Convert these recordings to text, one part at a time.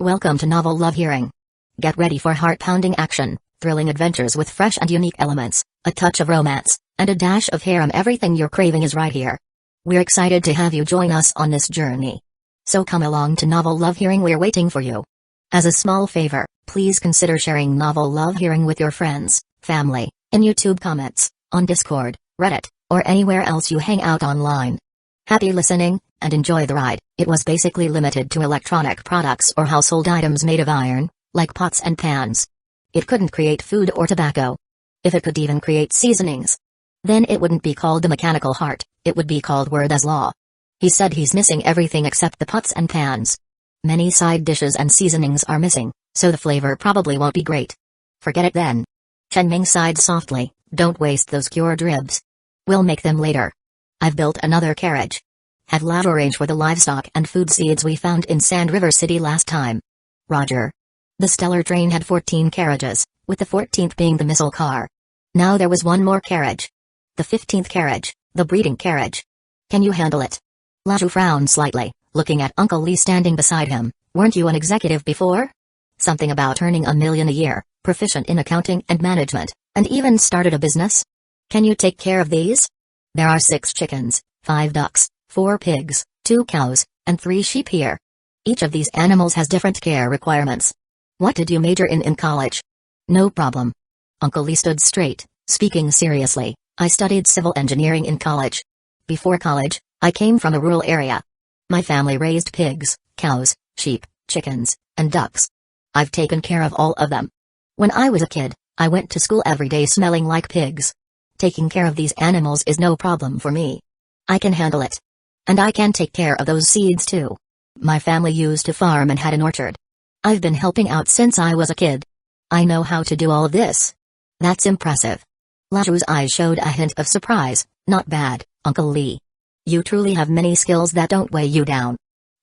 Welcome to Novel Love Hearing. Get ready for heart-pounding action, thrilling adventures with fresh and unique elements, a touch of romance, and a dash of harem. Everything you're craving is right here. We're excited to have you join us on this journey. So come along to Novel Love Hearing, we're waiting for you. As a small favor, please consider sharing Novel Love Hearing with your friends, family, in YouTube comments, on Discord, Reddit, or anywhere else you hang out online. Happy listening, and enjoy the ride. It was basically limited to electronic products or household items made of iron, like pots and pans. It couldn't create food or tobacco. If it could even create seasonings, then it wouldn't be called the mechanical heart, it would be called word as law. He said he's missing everything except the pots and pans. Many side dishes and seasonings are missing, so the flavor probably won't be great. Forget it then. Chen Ming sighed softly, don't waste those cured ribs. We'll make them later. I've built another carriage. Have Lad arrange for the livestock and food seeds we found in Sand River City last time. Roger. The stellar train had 14 carriages, with the 14th being the missile car. Now there was one more carriage. The 15th carriage, the breeding carriage. Can you handle it? Laju frowned slightly, looking at Uncle Lee standing beside him. Weren't you an executive before? Something about earning $1 million a year, proficient in accounting and management, and even started a business? Can you take care of these? There are 6 chickens, 5 ducks, 4 pigs, 2 cows, and 3 sheep here. Each of these animals has different care requirements. What did you major in college? No problem. Uncle Lee stood straight, speaking seriously. I studied civil engineering in college. Before college, I came from a rural area. My family raised pigs, cows, sheep, chickens, and ducks. I've taken care of all of them. When I was a kid, I went to school every day smelling like pigs. Taking care of these animals is no problem for me. I can handle it. And I can take care of those seeds too. My family used to farm and had an orchard. I've been helping out since I was a kid. I know how to do all of this. That's impressive. Laju's eyes showed a hint of surprise. Not bad, Uncle Lee. You truly have many skills that don't weigh you down.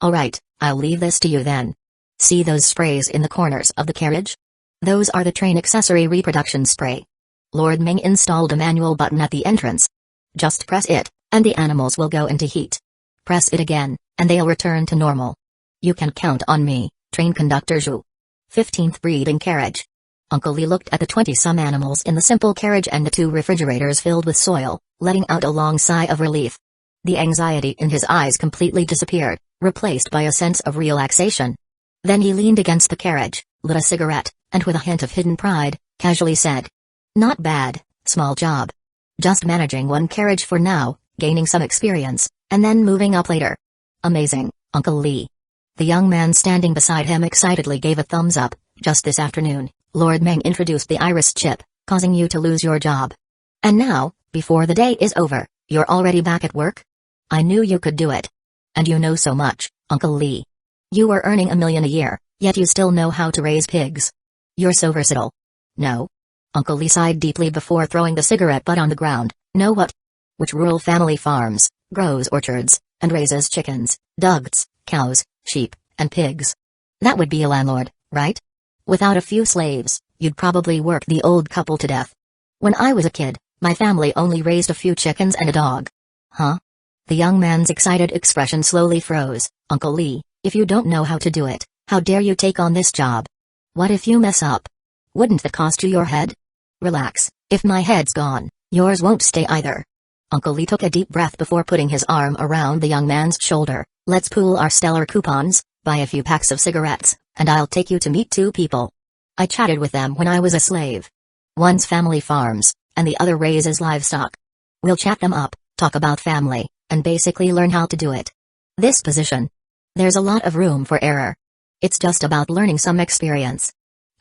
Alright, I'll leave this to you then. See those sprays in the corners of the carriage? Those are the train accessory reproduction spray. Lord Ming installed a manual button at the entrance. Just press it, and the animals will go into heat. Press it again, and they'll return to normal. You can count on me, train conductor Zhu. 15th breeding carriage. Uncle Lee looked at the 20-some animals in the simple carriage and the 2 refrigerators filled with soil, letting out a long sigh of relief. The anxiety in his eyes completely disappeared, replaced by a sense of relaxation. Then he leaned against the carriage, lit a cigarette, and with a hint of hidden pride, casually said, "Not bad, small job. Just managing one carriage for now, gaining some experience, and then moving up later. Amazing, Uncle Lee." The young man standing beside him excitedly gave a thumbs up. Just this afternoon, Lord Meng introduced the iris chip, causing you to lose your job. And now, before the day is over, you're already back at work? I knew you could do it. And you know so much, Uncle Lee. You were earning $1 million a year, yet you still know how to raise pigs. You're so versatile. No. Uncle Lee sighed deeply before throwing the cigarette butt on the ground. Know what? Which rural family farms, grows orchards, and raises chickens, ducks, cows, sheep, and pigs. That would be a landlord, right? Without a few slaves, you'd probably work the old couple to death. When I was a kid, my family only raised a few chickens and a dog. Huh? The young man's excited expression slowly froze. Uncle Lee, if you don't know how to do it, how dare you take on this job? What if you mess up? Wouldn't that cost you your head? Relax, if my head's gone, yours won't stay either. Uncle Lee took a deep breath before putting his arm around the young man's shoulder. Let's pool our stellar coupons, buy a few packs of cigarettes, and I'll take you to meet 2 people. I chatted with them when I was a slave. One's family farms, and the other raises livestock. We'll chat them up, talk about family, and basically learn how to do it. This position. There's a lot of room for error. It's just about learning some experience.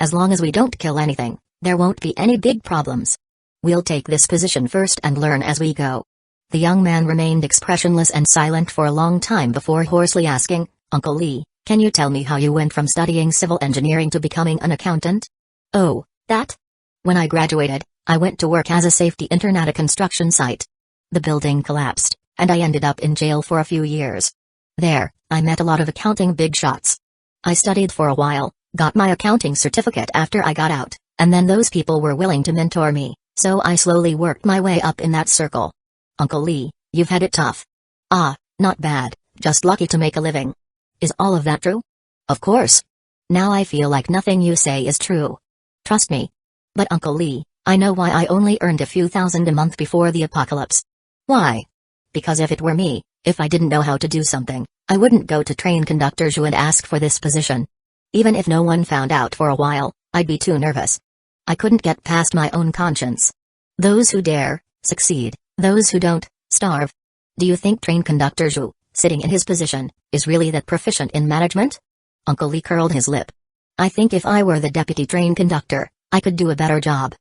As long as we don't kill anything, there won't be any big problems. We'll take this position first and learn as we go. The young man remained expressionless and silent for a long time before hoarsely asking, Uncle Lee, can you tell me how you went from studying civil engineering to becoming an accountant? Oh, that? When I graduated, I went to work as a safety intern at a construction site. The building collapsed, and I ended up in jail for a few years. There, I met a lot of accounting big shots. I studied for a while, got my accounting certificate after I got out, and then those people were willing to mentor me, so I slowly worked my way up in that circle. Uncle Lee, you've had it tough. Ah, not bad, just lucky to make a living. Is all of that true? Of course. Now I feel like nothing you say is true. Trust me. But Uncle Lee, I know why I only earned a few thousand a month before the apocalypse. Why? Because if it were me, if I didn't know how to do something, I wouldn't go to train conductor Zhu and ask for this position. Even if no one found out for a while, I'd be too nervous. I couldn't get past my own conscience. Those who dare, succeed. Those who don't, starve. Do you think train conductor Zhu, sitting in his position, is really that proficient in management? Uncle Lee curled his lip. I think if I were the deputy train conductor, I could do a better job.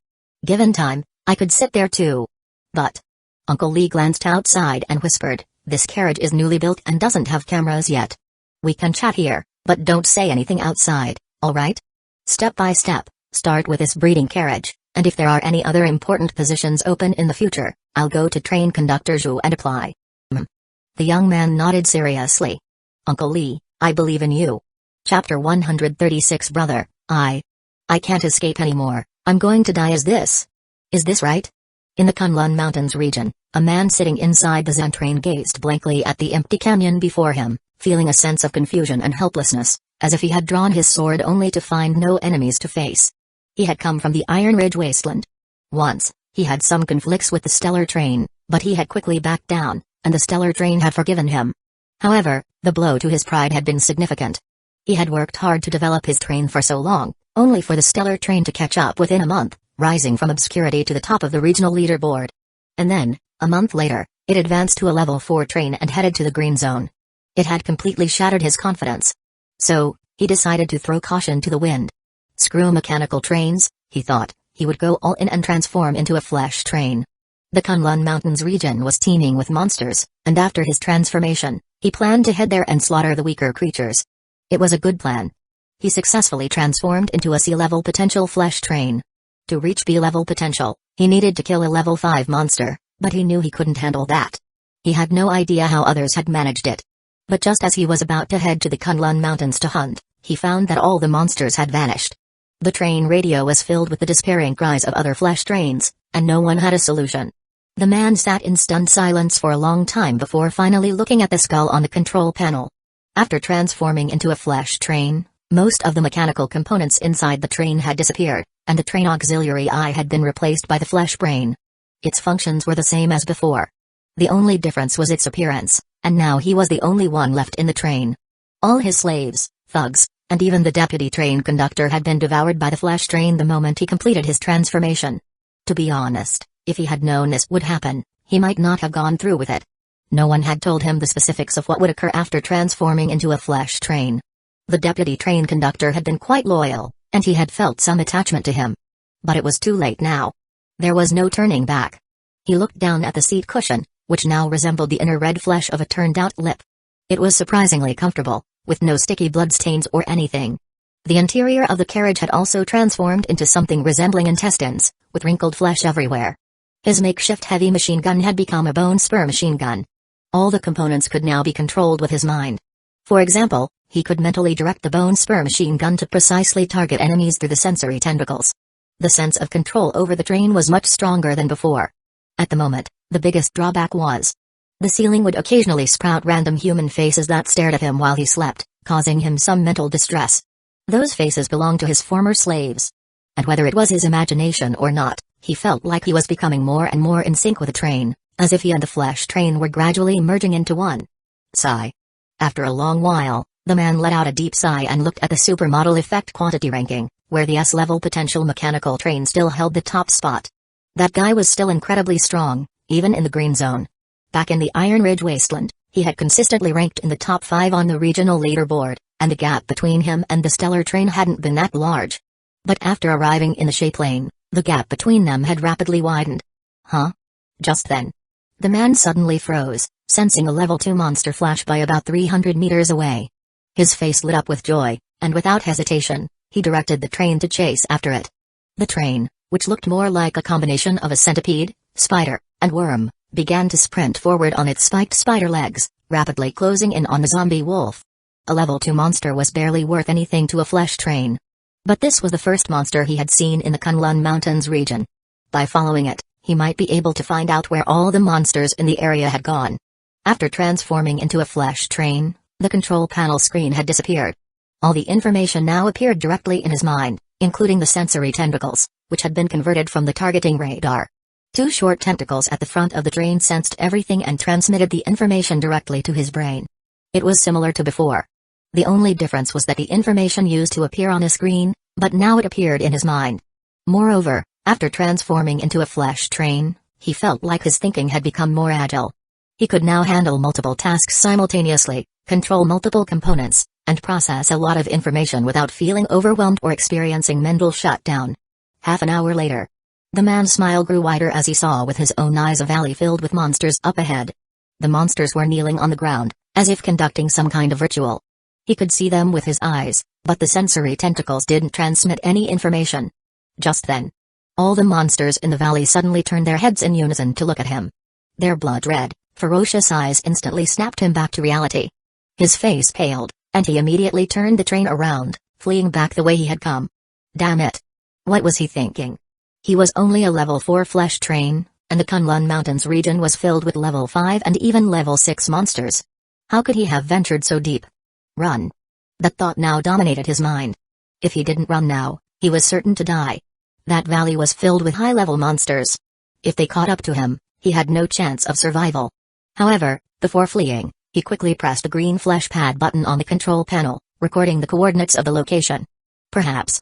Given time, I could sit there too. But... Uncle Lee glanced outside and whispered, this carriage is newly built and doesn't have cameras yet. We can chat here, but don't say anything outside, alright? Step by step, start with this breeding carriage, and if there are any other important positions open in the future, I'll go to train conductor Zhu and apply. The young man nodded seriously. Uncle Lee, I believe in you. Chapter 136 Brother, I can't escape anymore, I'm going to die. Is this right? In the Kunlun Mountains region, a man sitting inside the Zen train gazed blankly at the empty canyon before him, feeling a sense of confusion and helplessness, as if he had drawn his sword only to find no enemies to face. He had come from the Iron Ridge wasteland. Once, he had some conflicts with the Stellar Train, but he had quickly backed down, and the Stellar Train had forgiven him. However, the blow to his pride had been significant. He had worked hard to develop his train for so long, only for the Stellar Train to catch up within a month, rising from obscurity to the top of the regional leaderboard. And then, a month later, it advanced to a level 4 train and headed to the green zone. It had completely shattered his confidence. So, he decided to throw caution to the wind. Screw mechanical trains, he thought, he would go all in and transform into a flesh train. The Kunlun Mountains region was teeming with monsters, and after his transformation, he planned to head there and slaughter the weaker creatures. It was a good plan. He successfully transformed into a C-level potential flesh train. To reach B-level potential, he needed to kill a level 5 monster, but he knew he couldn't handle that. He had no idea how others had managed it. But just as he was about to head to the Kunlun Mountains to hunt, he found that all the monsters had vanished. The train radio was filled with the despairing cries of other flesh trains, and no one had a solution. The man sat in stunned silence for a long time before finally looking at the skull on the control panel. After transforming into a flesh train, most of the mechanical components inside the train had disappeared, and the train auxiliary eye had been replaced by the flesh brain. Its functions were the same as before. The only difference was its appearance, and now he was the only one left in the train. All his slaves, thugs, and even the deputy train conductor had been devoured by the flesh train the moment he completed his transformation. To be honest, if he had known this would happen, he might not have gone through with it. No one had told him the specifics of what would occur after transforming into a flesh train. The deputy train conductor had been quite loyal, and he had felt some attachment to him. But it was too late now. There was no turning back. He looked down at the seat cushion, which now resembled the inner red flesh of a turned-out lip. It was surprisingly comfortable, with no sticky bloodstains or anything. The interior of the carriage had also transformed into something resembling intestines, with wrinkled flesh everywhere. His makeshift heavy machine gun had become a bone spur machine gun. All the components could now be controlled with his mind. For example, he could mentally direct the bone spur machine gun to precisely target enemies through the sensory tentacles. The sense of control over the train was much stronger than before. At the moment, the biggest drawback was the ceiling would occasionally sprout random human faces that stared at him while he slept, causing him some mental distress. Those faces belonged to his former slaves. And whether it was his imagination or not, he felt like he was becoming more and more in sync with the train, as if he and the flesh train were gradually merging into one. Sigh. After a long while, the man let out a deep sigh and looked at the supermodel effect quantity ranking, where the S-level potential mechanical train still held the top spot. That guy was still incredibly strong, even in the green zone. Back in the Iron Ridge wasteland, he had consistently ranked in the top 5 on the regional leaderboard, and the gap between him and the stellar train hadn't been that large. But after arriving in the shape lane, the gap between them had rapidly widened. Huh? Just then, the man suddenly froze, sensing a level 2 monster flash by about 300 meters away. His face lit up with joy, and without hesitation, he directed the train to chase after it. The train, which looked more like a combination of a centipede, spider, and worm, began to sprint forward on its spiked spider legs, rapidly closing in on the zombie wolf. A level 2 monster was barely worth anything to a flesh train. But this was the first monster he had seen in the Kunlun Mountains region. By following it, he might be able to find out where all the monsters in the area had gone. After transforming into a flesh train, the control panel screen had disappeared. All the information now appeared directly in his mind, including the sensory tentacles, which had been converted from the targeting radar. Two short tentacles at the front of the train sensed everything and transmitted the information directly to his brain. It was similar to before. The only difference was that the information used to appear on a screen, but now it appeared in his mind. Moreover, after transforming into a flesh train, he felt like his thinking had become more agile. He could now handle multiple tasks simultaneously, control multiple components, and process a lot of information without feeling overwhelmed or experiencing mental shutdown. Half an hour later, the man's smile grew wider as he saw with his own eyes a valley filled with monsters up ahead. The monsters were kneeling on the ground, as if conducting some kind of ritual. He could see them with his eyes, but the sensory tentacles didn't transmit any information. Just then, all the monsters in the valley suddenly turned their heads in unison to look at him. Their blood-red, ferocious eyes instantly snapped him back to reality. His face paled, and he immediately turned the train around, fleeing back the way he had come. Damn it! What was he thinking? He was only a level 4 flesh train, and the Kunlun Mountains region was filled with level 5 and even level 6 monsters. How could he have ventured so deep? Run. That thought now dominated his mind. If he didn't run now, he was certain to die. That valley was filled with high-level monsters. If they caught up to him, he had no chance of survival. However, before fleeing, he quickly pressed the green flesh pad button on the control panel, recording the coordinates of the location. Perhaps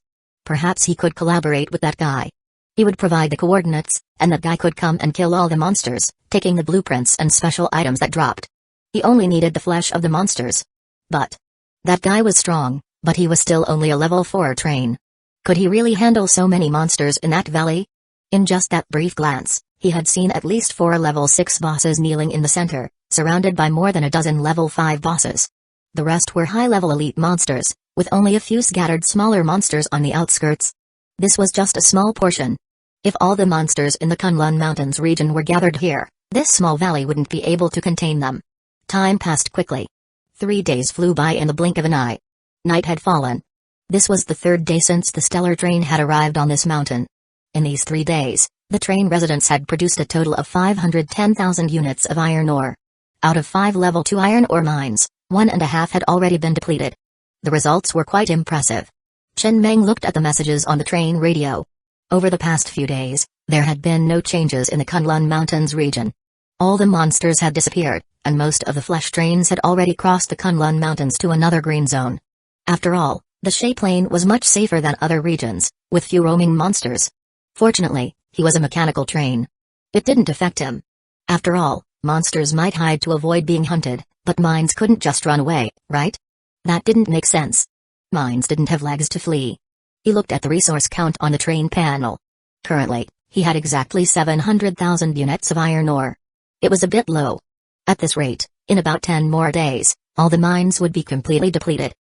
he could collaborate with that guy. He would provide the coordinates, and that guy could come and kill all the monsters, taking the blueprints and special items that dropped. He only needed the flesh of the monsters. But that guy was strong, but he was still only a level 4 train. Could he really handle so many monsters in that valley? In just that brief glance, he had seen at least 4 level 6 bosses kneeling in the center, surrounded by more than a dozen level 5 bosses. The rest were high-level elite monsters, with only a few scattered smaller monsters on the outskirts. This was just a small portion. If all the monsters in the Kunlun Mountains region were gathered here, this small valley wouldn't be able to contain them. Time passed quickly. 3 days flew by in the blink of an eye. Night had fallen. This was the 3rd day since the stellar train had arrived on this mountain. In these 3 days, the train residents had produced a total of 510,000 units of iron ore. Out of 5 level 2 iron ore mines, 1.5 had already been depleted. The results were quite impressive. Chen Meng looked at the messages on the train radio. Over the past few days, there had been no changes in the Kunlun Mountains region. All the monsters had disappeared, and most of the flesh trains had already crossed the Kunlun Mountains to another green zone. After all, the Shay Plain was much safer than other regions, with few roaming monsters. Fortunately, he was a mechanical train. It didn't affect him. After all, monsters might hide to avoid being hunted, but mines couldn't just run away, right? That didn't make sense. Mines didn't have legs to flee. He looked at the resource count on the train panel. Currently, he had exactly 700,000 units of iron ore. It was a bit low. At this rate, in about 10 more days, all the mines would be completely depleted.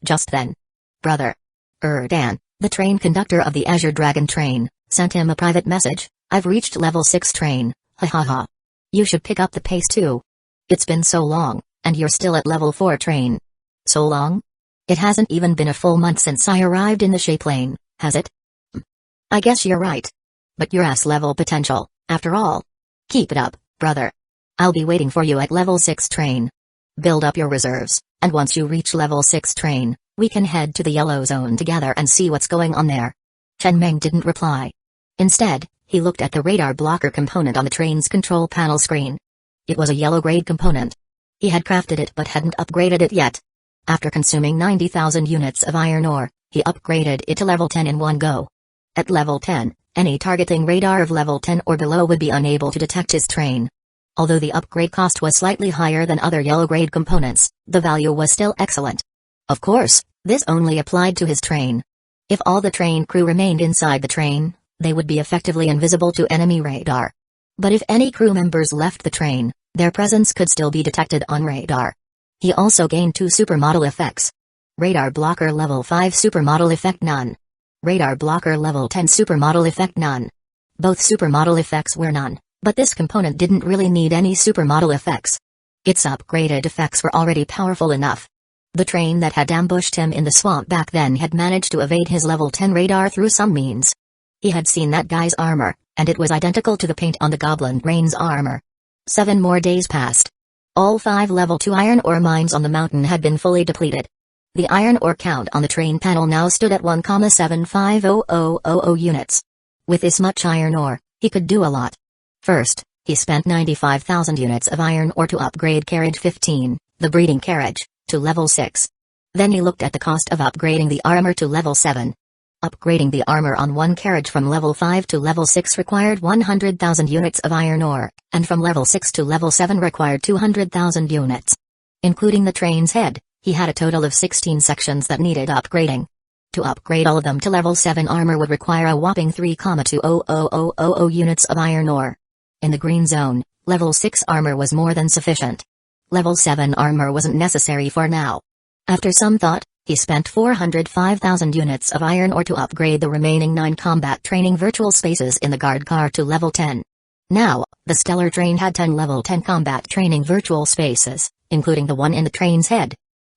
Just then, Brother Dan, the train conductor of the Azure Dragon train, sent him a private message. I've reached level 6 train, ha ha ha. You should pick up the pace too. It's been so long, and you're still at level 4 train. So long? It hasn't even been a full month since I arrived in the Shay Plain, has it? I guess you're right. But you're S-level potential, after all. Keep it up, brother. I'll be waiting for you at level 6 train. Build up your reserves, and once you reach level 6 train, we can head to the yellow zone together and see what's going on there. Chen Meng didn't reply. Instead, he looked at the radar blocker component on the train's control panel screen. It was a yellow-grade component. He had crafted it but hadn't upgraded it yet. After consuming 90,000 units of iron ore, he upgraded it to level 10 in one go. At level 10, any targeting radar of level 10 or below would be unable to detect his train. Although the upgrade cost was slightly higher than other yellow-grade components, the value was still excellent. Of course, this only applied to his train. If all the train crew remained inside the train, they would be effectively invisible to enemy radar. But if any crew members left the train, their presence could still be detected on radar. He also gained 2 supermodel effects. Radar blocker level 5 supermodel effect none. Radar blocker level 10 supermodel effect none. Both supermodel effects were none, but this component didn't really need any supermodel effects. Its upgraded effects were already powerful enough. The train that had ambushed him in the swamp back then had managed to evade his level 10 radar through some means. He had seen that guy's armor, and it was identical to the paint on the Goblin Brain's armor. 7 more days passed. All 5 level 2 iron ore mines on the mountain had been fully depleted. The iron ore count on the train panel now stood at 1,750,000 units. With this much iron ore, he could do a lot. First, he spent 95,000 units of iron ore to upgrade carriage 15, the breeding carriage, to level 6. Then he looked at the cost of upgrading the armor to level 7. Upgrading the armor on one carriage from level 5 to level 6 required 100,000 units of iron ore, and from level 6 to level 7 required 200,000 units. Including the train's head, he had a total of 16 sections that needed upgrading. To upgrade all of them to level 7 armor would require a whopping 3,200,000 units of iron ore. In the green zone, level 6 armor was more than sufficient. Level 7 armor wasn't necessary for now. After some thought, he spent 405,000 units of iron ore to upgrade the remaining 9 combat training virtual spaces in the guard car to level 10. Now, the stellar train had 10 level 10 combat training virtual spaces, including the one in the train's head.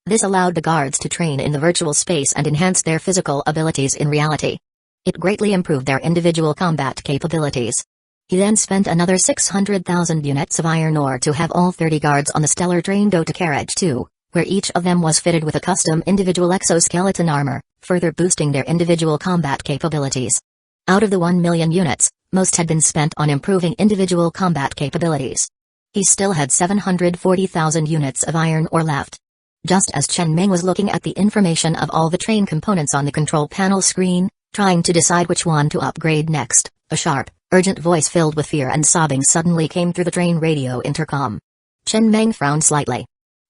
This allowed the guards to train in the virtual space and enhance their physical abilities in reality. It greatly improved their individual combat capabilities. He then spent another 600,000 units of iron ore to have all 30 guards on the stellar train go to carriage 2. Where each of them was fitted with a custom individual exoskeleton armor, further boosting their individual combat capabilities. Out of the 1 million units, most had been spent on improving individual combat capabilities. He still had 740,000 units of iron ore left. Just as Chen Meng was looking at the information of all the train components on the control panel screen, trying to decide which one to upgrade next, a sharp, urgent voice filled with fear and sobbing suddenly came through the train radio intercom. Chen Meng frowned slightly.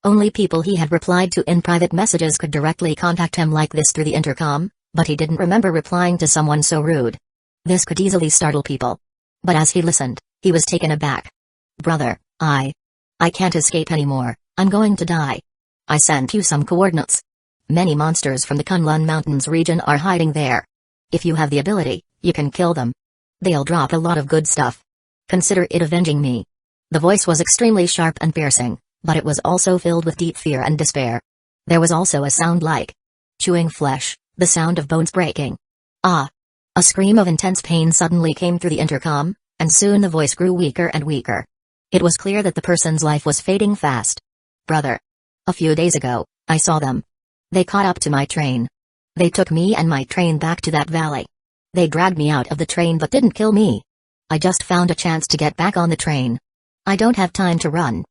Only people he had replied to in private messages could directly contact him like this through the intercom, but he didn't remember replying to someone so rude. This could easily startle people. But as he listened, he was taken aback. Brother, I can't escape anymore, I'm going to die. I sent you some coordinates. Many monsters from the Kunlun Mountains region are hiding there. If you have the ability, you can kill them. They'll drop a lot of good stuff. Consider it avenging me. The voice was extremely sharp and piercing, but it was also filled with deep fear and despair. There was also a sound like chewing flesh, the sound of bones breaking. Ah! A scream of intense pain suddenly came through the intercom, and soon the voice grew weaker and weaker. It was clear that the person's life was fading fast. Brother. A few days ago, I saw them. They caught up to my train. They took me and my train back to that valley. They dragged me out of the train but didn't kill me. I just found a chance to get back on the train. I don't have time to run.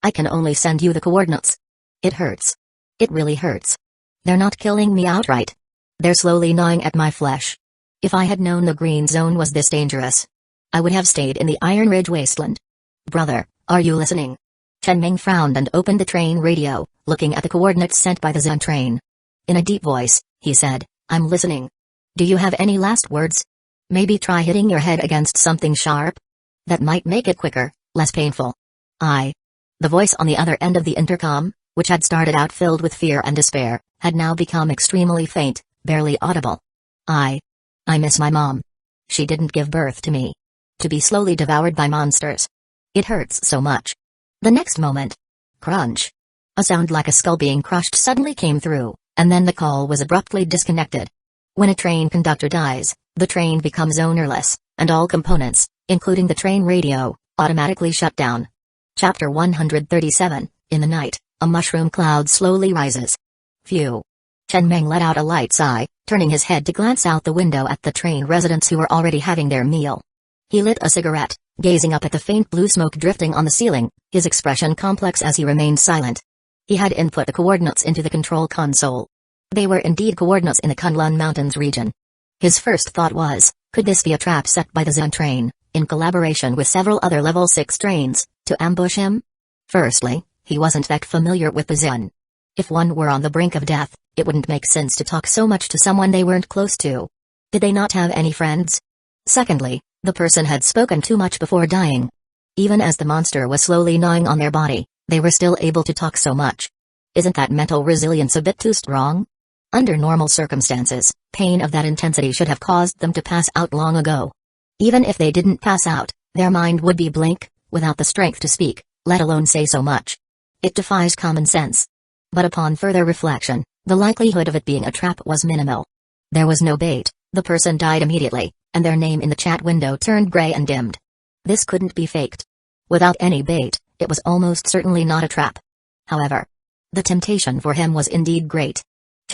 I can only send you the coordinates. It hurts. It really hurts. They're not killing me outright. They're slowly gnawing at my flesh. If I had known the green zone was this dangerous, I would have stayed in the Iron Ridge wasteland. Brother, are you listening? Chen Ming frowned and opened the train radio, looking at the coordinates sent by the Zen train. In a deep voice, he said, I'm listening. Do you have any last words? Maybe try hitting your head against something sharp? That might make it quicker, less painful. The voice on the other end of the intercom, which had started out filled with fear and despair, had now become extremely faint, barely audible. I miss my mom. She didn't give birth to me. To be slowly devoured by monsters. It hurts so much. The next moment. Crunch. A sound like a skull being crushed suddenly came through, and then the call was abruptly disconnected. When a train conductor dies, the train becomes ownerless, and all components, including the train radio, automatically shut down. Chapter 137, In the night, a mushroom cloud slowly rises. Phew. Chen Meng let out a light sigh, turning his head to glance out the window at the train residents who were already having their meal. He lit a cigarette, gazing up at the faint blue smoke drifting on the ceiling, his expression complex as he remained silent. He had input the coordinates into the control console. They were indeed coordinates in the Kunlun Mountains region. His first thought was, could this be a trap set by the Zen train, in collaboration with several other level 6 trains, to ambush him? Firstly, he wasn't that familiar with the Zen. If one were on the brink of death, it wouldn't make sense to talk so much to someone they weren't close to. Did they not have any friends? Secondly, the person had spoken too much before dying. Even as the monster was slowly gnawing on their body, they were still able to talk so much. Isn't that mental resilience a bit too strong? Under normal circumstances, pain of that intensity should have caused them to pass out long ago. Even if they didn't pass out, their mind would be blank, without the strength to speak, let alone say so much. It defies common sense. But upon further reflection, the likelihood of it being a trap was minimal. There was no bait, the person died immediately, and their name in the chat window turned gray and dimmed. This couldn't be faked. Without any bait, it was almost certainly not a trap. However, the temptation for him was indeed great.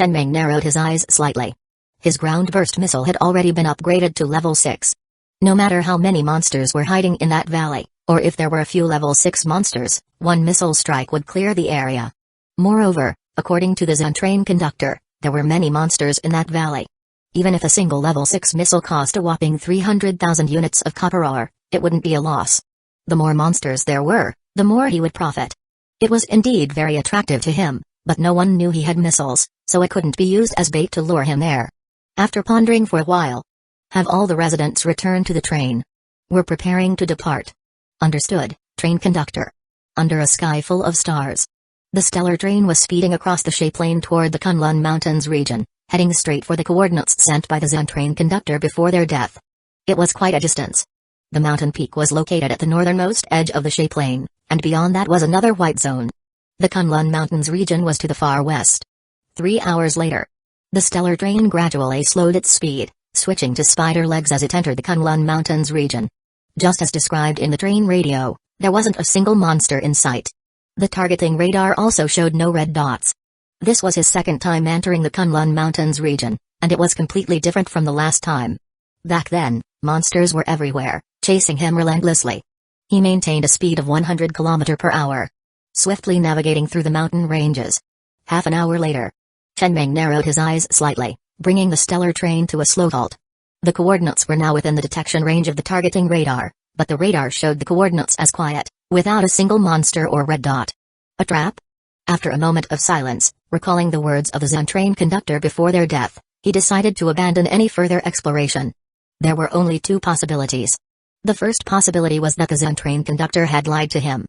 Ming narrowed his eyes slightly. His ground burst missile had already been upgraded to level 6. No matter how many monsters were hiding in that valley, or if there were a few level 6 monsters, one missile strike would clear the area. Moreover, according to the Zen train conductor, there were many monsters in that valley. Even if a single level 6 missile cost a whopping 300,000 units of copper ore, it wouldn't be a loss. The more monsters there were, the more he would profit. It was indeed very attractive to him, but no one knew he had missiles, so it couldn't be used as bait to lure him there. After pondering for a while, have all the residents returned to the train. We're preparing to depart. Understood, train conductor. Under a sky full of stars, the stellar train was speeding across the Shay Plain toward the Kunlun Mountains region, heading straight for the coordinates sent by the Zen train conductor before their death. It was quite a distance. The mountain peak was located at the northernmost edge of the Shay Plain, and beyond that was another white zone. The Kunlun Mountains region was to the far west. 3 hours later, the stellar train gradually slowed its speed, switching to spider legs as it entered the Kunlun Mountains region. Just as described in the train radio, there wasn't a single monster in sight. The targeting radar also showed no red dots. This was his second time entering the Kunlun Mountains region, and it was completely different from the last time. Back then, monsters were everywhere, chasing him relentlessly. He maintained a speed of 100 km per hour, swiftly navigating through the mountain ranges. Half an hour later, Ming narrowed his eyes slightly, bringing the stellar train to a slow halt. The coordinates were now within the detection range of the targeting radar, but the radar showed the coordinates as quiet, without a single monster or red dot. A trap? After a moment of silence, recalling the words of the Zen train conductor before their death, he decided to abandon any further exploration. There were only 2 possibilities. The first possibility was that the Zen train conductor had lied to him.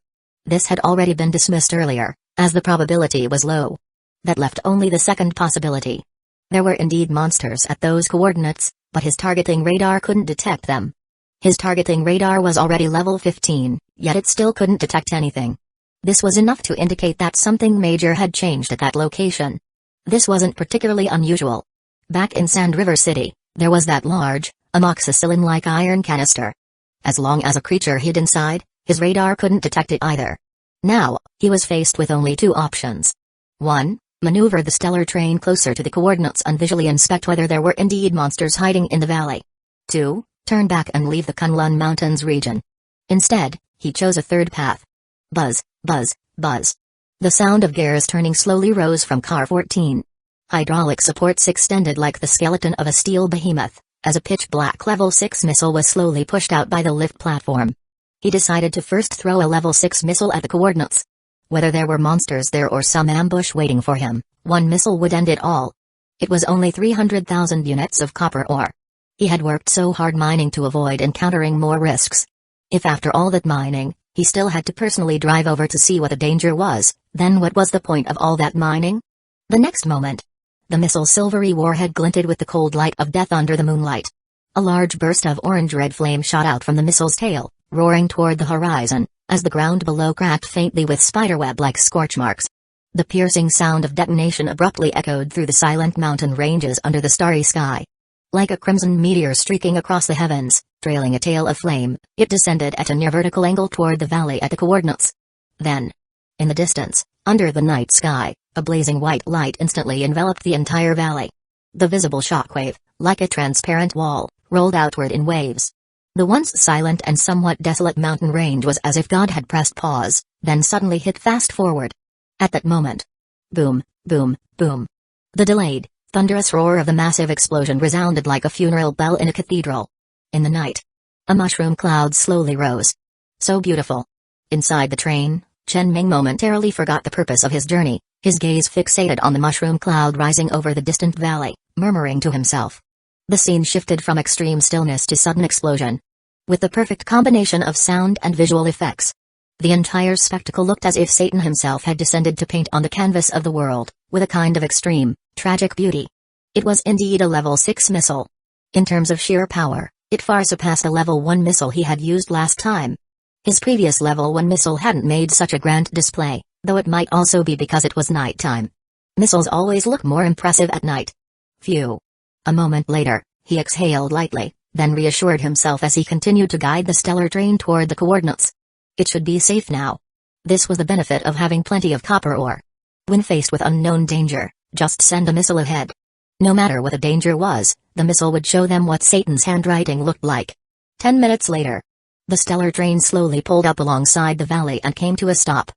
This had already been dismissed earlier, as the probability was low. That left only the second possibility. There were indeed monsters at those coordinates, but his targeting radar couldn't detect them. His targeting radar was already level 15, yet it still couldn't detect anything. This was enough to indicate that something major had changed at that location. This wasn't particularly unusual. Back in Sand River City, there was that large, amoxicillin-like iron canister. As long as a creature hid inside, his radar couldn't detect it either. Now, he was faced with only 2 options. 1. Maneuver the stellar train closer to the coordinates and visually inspect whether there were indeed monsters hiding in the valley. 2. Turn back and leave the Kunlun Mountains region. Instead, he chose a third path. Buzz, buzz, buzz. The sound of gears turning slowly rose from car 14. Hydraulic supports extended like the skeleton of a steel behemoth, as a pitch-black level 6 missile was slowly pushed out by the lift platform. He decided to first throw a level 6 missile at the coordinates. Whether there were monsters there or some ambush waiting for him, one missile would end it all. It was only 300,000 units of copper ore. He had worked so hard mining to avoid encountering more risks. If after all that mining, he still had to personally drive over to see what the danger was, then what was the point of all that mining? The next moment, the missile's silvery warhead glinted with the cold light of death under the moonlight. A large burst of orange-red flame shot out from the missile's tail, roaring toward the horizon, as the ground below cracked faintly with spiderweb-like scorch marks. The piercing sound of detonation abruptly echoed through the silent mountain ranges under the starry sky. Like a crimson meteor streaking across the heavens, trailing a tail of flame, it descended at a near vertical angle toward the valley at the coordinates. Then, in the distance, under the night sky, a blazing white light instantly enveloped the entire valley. The visible shockwave, like a transparent wall, rolled outward in waves. The once silent and somewhat desolate mountain range was as if God had pressed pause, then suddenly hit fast forward. At that moment, boom, boom, boom. The delayed, thunderous roar of the massive explosion resounded like a funeral bell in a cathedral. In the night, a mushroom cloud slowly rose. So beautiful. Inside the train, Ming momentarily forgot the purpose of his journey, his gaze fixated on the mushroom cloud rising over the distant valley, murmuring to himself. The scene shifted from extreme stillness to sudden explosion. With the perfect combination of sound and visual effects, the entire spectacle looked as if Satan himself had descended to paint on the canvas of the world, with a kind of extreme, tragic beauty. It was indeed a level 6 missile. In terms of sheer power, it far surpassed a level 1 missile he had used last time. His previous level 1 missile hadn't made such a grand display, though it might also be because it was nighttime. Missiles always look more impressive at night. Phew. A moment later, he exhaled lightly, then reassured himself as he continued to guide the stellar train toward the coordinates. It should be safe now. This was the benefit of having plenty of copper ore. When faced with unknown danger, Just send a missile ahead. No matter what the danger was, the missile would show them what Satan's handwriting looked like. 10 minutes later, the stellar train slowly pulled up alongside the valley and came to a stop.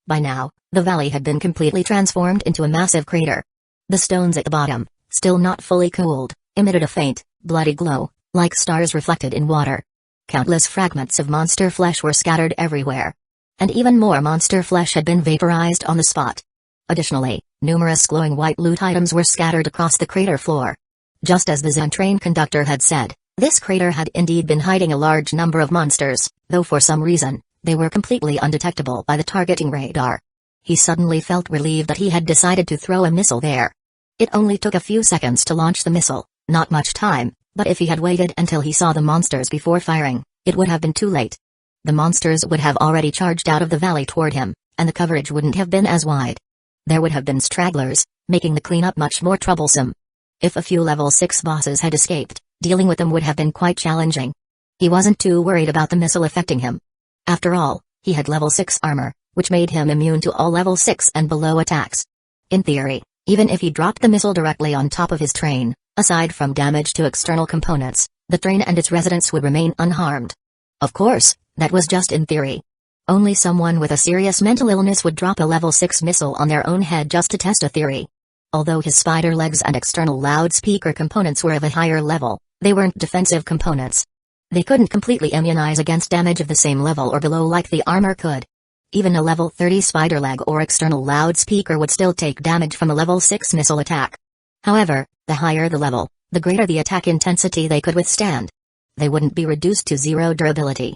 By now, the valley had been completely transformed into a massive crater. The stones at the bottom, still not fully cooled, emitted a faint, bloody glow, like stars reflected in water. Countless fragments of monster flesh were scattered everywhere. And even more monster flesh had been vaporized on the spot. Additionally, numerous glowing white loot items were scattered across the crater floor. Just as the Zen train conductor had said, this crater had indeed been hiding a large number of monsters, though for some reason, they were completely undetectable by the targeting radar. He suddenly felt relieved that he had decided to throw a missile there. It only took a few seconds to launch the missile, not much time, but if he had waited until he saw the monsters before firing, it would have been too late. The monsters would have already charged out of the valley toward him, and the coverage wouldn't have been as wide. There would have been stragglers, making the cleanup much more troublesome. If a few level 6 bosses had escaped, dealing with them would have been quite challenging. He wasn't too worried about the missile affecting him. After all, he had level 6 armor, which made him immune to all level 6 and below attacks. In theory, even if he dropped the missile directly on top of his train, aside from damage to external components, the train and its residents would remain unharmed. Of course, that was just in theory. Only someone with a serious mental illness would drop a level 6 missile on their own head just to test a theory. Although his spider legs and external loudspeaker components were of a higher level, they weren't defensive components. They couldn't completely immunize against damage of the same level or below like the armor could. Even a level 30 spider leg or external loudspeaker would still take damage from a level 6 missile attack. However, the higher the level, the greater the attack intensity they could withstand. They wouldn't be reduced to 0 durability.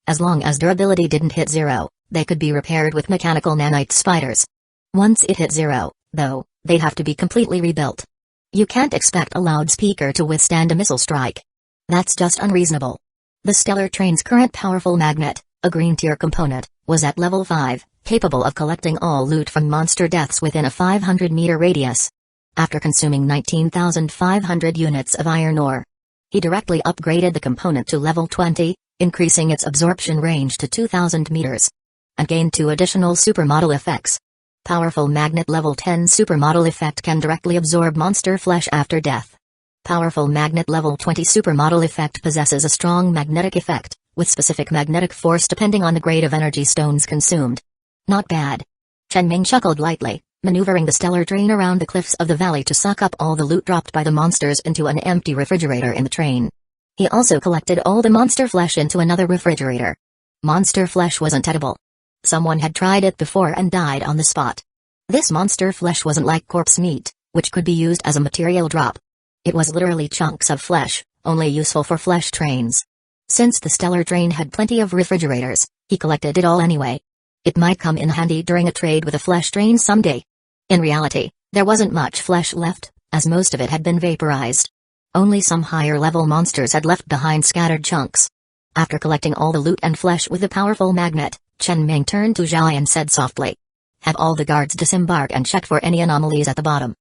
As long as durability didn't hit 0, they could be repaired with mechanical nanite spiders. Once it hit 0, though, they'd have to be completely rebuilt. You can't expect a loudspeaker to withstand a missile strike. That's just unreasonable. The stellar train's current powerful magnet, a green-tier component, was at level 5, capable of collecting all loot from monster deaths within a 500-meter radius. After consuming 19,500 units of iron ore, he directly upgraded the component to level 20, increasing its absorption range to 2,000 meters. And gained 2 additional supermodel effects. Powerful Magnet Level 10 Supermodel Effect can directly absorb monster flesh after death. Powerful Magnet Level 20 Supermodel Effect possesses a strong magnetic effect, with specific magnetic force depending on the grade of energy stones consumed. Not bad. Chen Ming chuckled lightly, maneuvering the stellar train around the cliffs of the valley to suck up all the loot dropped by the monsters into an empty refrigerator in the train. He also collected all the monster flesh into another refrigerator. Monster flesh wasn't edible. Someone had tried it before and died on the spot. This monster flesh wasn't like corpse meat, which could be used as a material drop. It was literally chunks of flesh, only useful for flesh trains. Since the stellar train had plenty of refrigerators, he collected it all anyway. It might come in handy during a trade with a flesh train someday. In reality, there wasn't much flesh left, as most of it had been vaporized. Only some higher-level monsters had left behind scattered chunks. After collecting all the loot and flesh with the powerful magnet, Chen Ming turned to Zhai and said softly, "Have all the guards disembark and check for any anomalies at the bottom.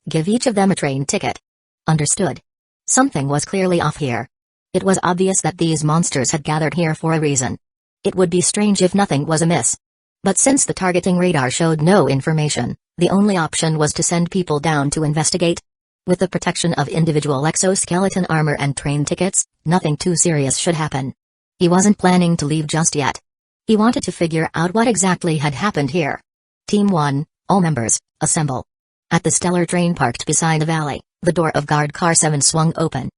Give each of them a train ticket." Understood. Something was clearly off here. It was obvious that these monsters had gathered here for a reason. It would be strange if nothing was amiss. But since the targeting radar showed no information, the only option was to send people down to investigate. With the protection of individual exoskeleton armor and train tickets, nothing too serious should happen. He wasn't planning to leave just yet. He wanted to figure out what exactly had happened here. Team 1, all members, assemble. At the stellar train parked beside the valley, the door of guard car 7 swung open.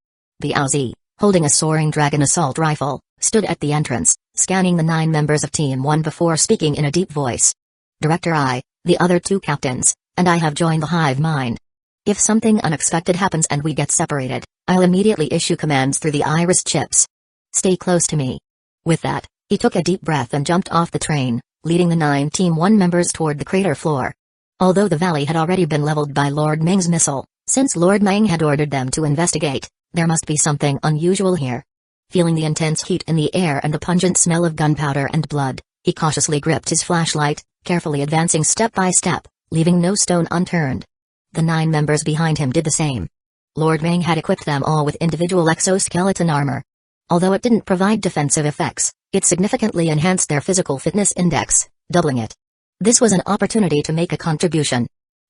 Biao Zi, holding a soaring dragon assault rifle, stood at the entrance, scanning the 9 members of Team 1 before speaking in a deep voice. "Director I, the other 2 captains, and I have joined the hive mind. If something unexpected happens and we get separated, I'll immediately issue commands through the iris chips. Stay close to me." With that, he took a deep breath and jumped off the train, leading the 9 Team 1 members toward the crater floor. Although the valley had already been leveled by Lord Ming's missile, since Lord Ming had ordered them to investigate, there must be something unusual here. Feeling the intense heat in the air and the pungent smell of gunpowder and blood, he cautiously gripped his flashlight, carefully advancing step by step, leaving no stone unturned. The 9 members behind him did the same. Lord Ming had equipped them all with individual exoskeleton armor. Although it didn't provide defensive effects, it significantly enhanced their physical fitness index, doubling it. This was an opportunity to make a contribution.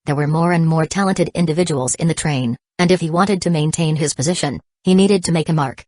There were more and more talented individuals in the train, and if he wanted to maintain his position, he needed to make a mark.